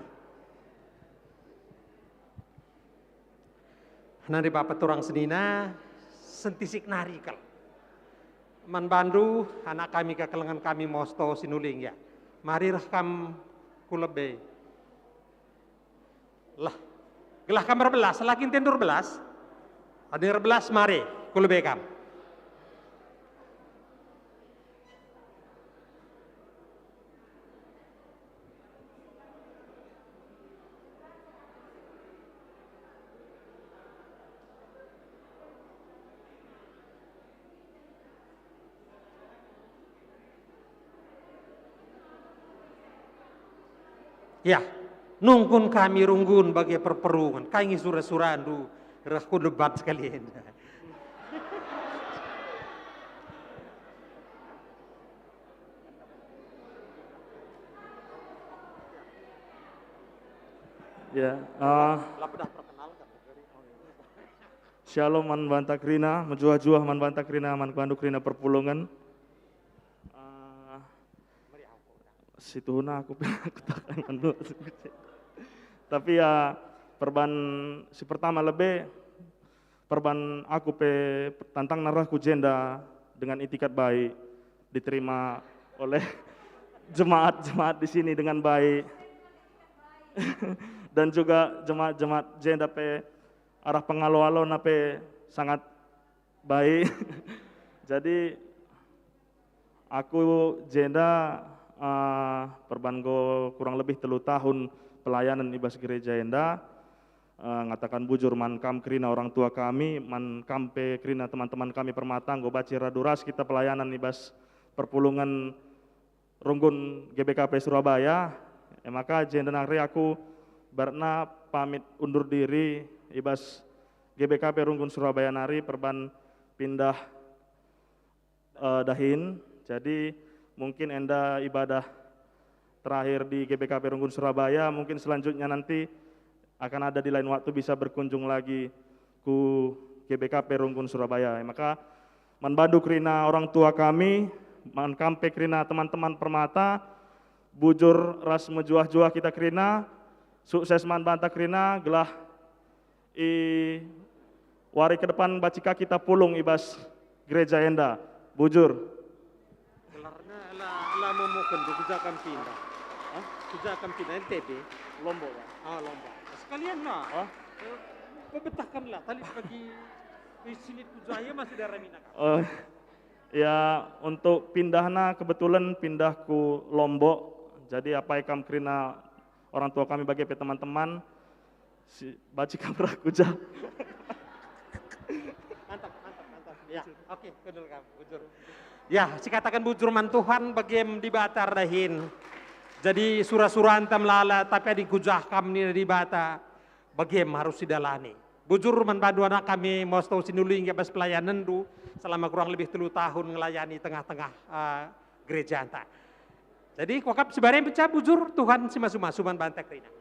G: Nanti Bapak turang senina, sentisik narikal. Man bandu anak kami kekelengan kami mosto sinuling ya. Mari rekam kulebe. Lah, gelah kamar belas, lakin tendur belas. Hadir belas mari kulebe kam. Ya, nungkun kami runggun bagi perperungan. Kaingi sura-surandu, rakku debat sekalian.
M: Ya, Shalom man bantakrina, menjuah-juah man bantakrina, man bandukrina perpulungan. Situna aku takkan tapi ya perban si pertama lebih perban aku tantang narahku jenda dengan itikat baik diterima oleh jemaat-jemaat di sini dengan baik dan juga jemaat-jemaat jenda arah pengalo-alo nape sangat baik. Jadi aku jenda perbango kurang lebih 3 tahun pelayanan ibas gereja enda, ngatakan bujur man kam krina orang tua kami, man kampe krina teman-teman kami permatang, go baci raduras kita pelayanan ibas perpulungan Runggun GBKP Surabaya. Maka jenda nangri aku barna pamit undur diri ibas GBKP Runggun Surabaya nari perban pindah dahin. Jadi mungkin enda ibadah terakhir di GBKP Runggun Surabaya, mungkin selanjutnya nanti akan ada di lain waktu bisa berkunjung lagi ku GBKP Runggun Surabaya. Maka manbandu krina orang tua kami, man kampe krina teman-teman permata, bujur ras mejuah-juah kita krina, sukses man banta krina, gelah wari ke depan bacika kita pulung ibas gereja enda, bujur.
G: Memohon kebijakan pindah, kebijakan pindah NTB, Lombok, Lombok. Sekalian mah, pebetahkanlah tali bagi silit kujaya masih daerah Minang.
M: Ya untuk pindahna kebetulan pindah ku Lombok, jadi apa yang krina orang tua kami bagi teman-teman, si baci kamera kuja.
G: Mantap. Ya, oke, betul kamu, bujur. Ya, si katakan bujur man Tuhan bagiem di batar dahin. Jadi surah-surah antam lala tapi di kujah kami di bata bagiem harus didalani. Bujur man bandu anak kami mau tahu sinuling ya bas pelayanan du selama kurang lebih 3 tahun ngelayani tengah-tengah gereja anta. Jadi kokap sebarang pecah bujur Tuhan si masuk-masuman bantek rina.